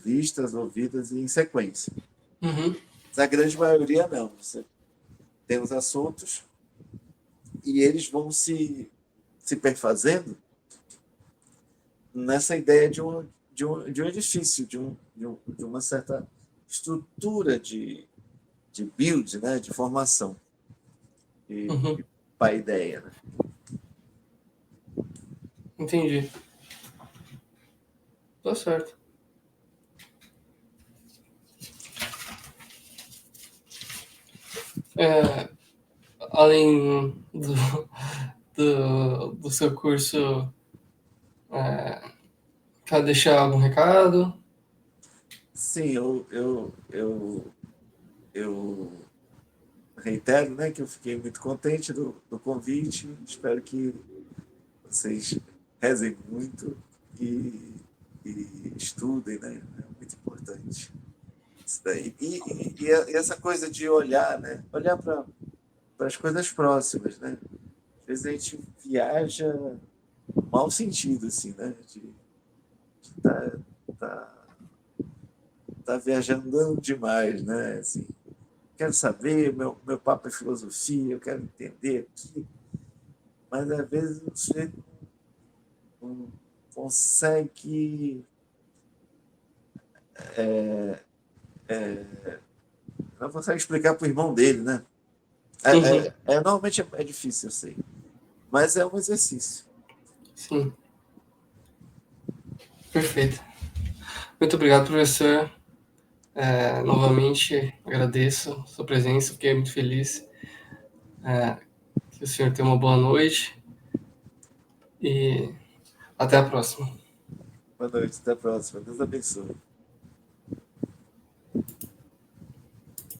vistas, ouvidas em sequência. Uhum. Mas a grande maioria não. Você tem os assuntos e eles vão se perfazendo nessa ideia de um edifício, de uma certa estrutura de build, né, de formação Uhum. e paideia, né? Entendi. Tá certo. É, além do seu curso, quer deixar algum recado? Sim, eu reitero, né, que eu fiquei muito contente do convite. Espero que vocês rezem muito e, e estudem, né? É muito importante isso daí. E essa coisa de olhar, né? Olhar para as coisas próximas, né? Às vezes a gente viaja no mau sentido, assim, né? De tá, tá, tá viajando demais, né? Assim, quero saber, meu papo é filosofia, eu quero entender aqui, mas às vezes o sujeito não consegue, não consegue explicar para o irmão dele, né? Uhum. Normalmente é difícil, eu sei, mas é um exercício. Sim, perfeito. Muito obrigado, professor. Novamente agradeço a sua presença, fiquei muito feliz. Que o senhor tenha uma boa noite e até a próxima. Boa noite, até a próxima. Deus abençoe.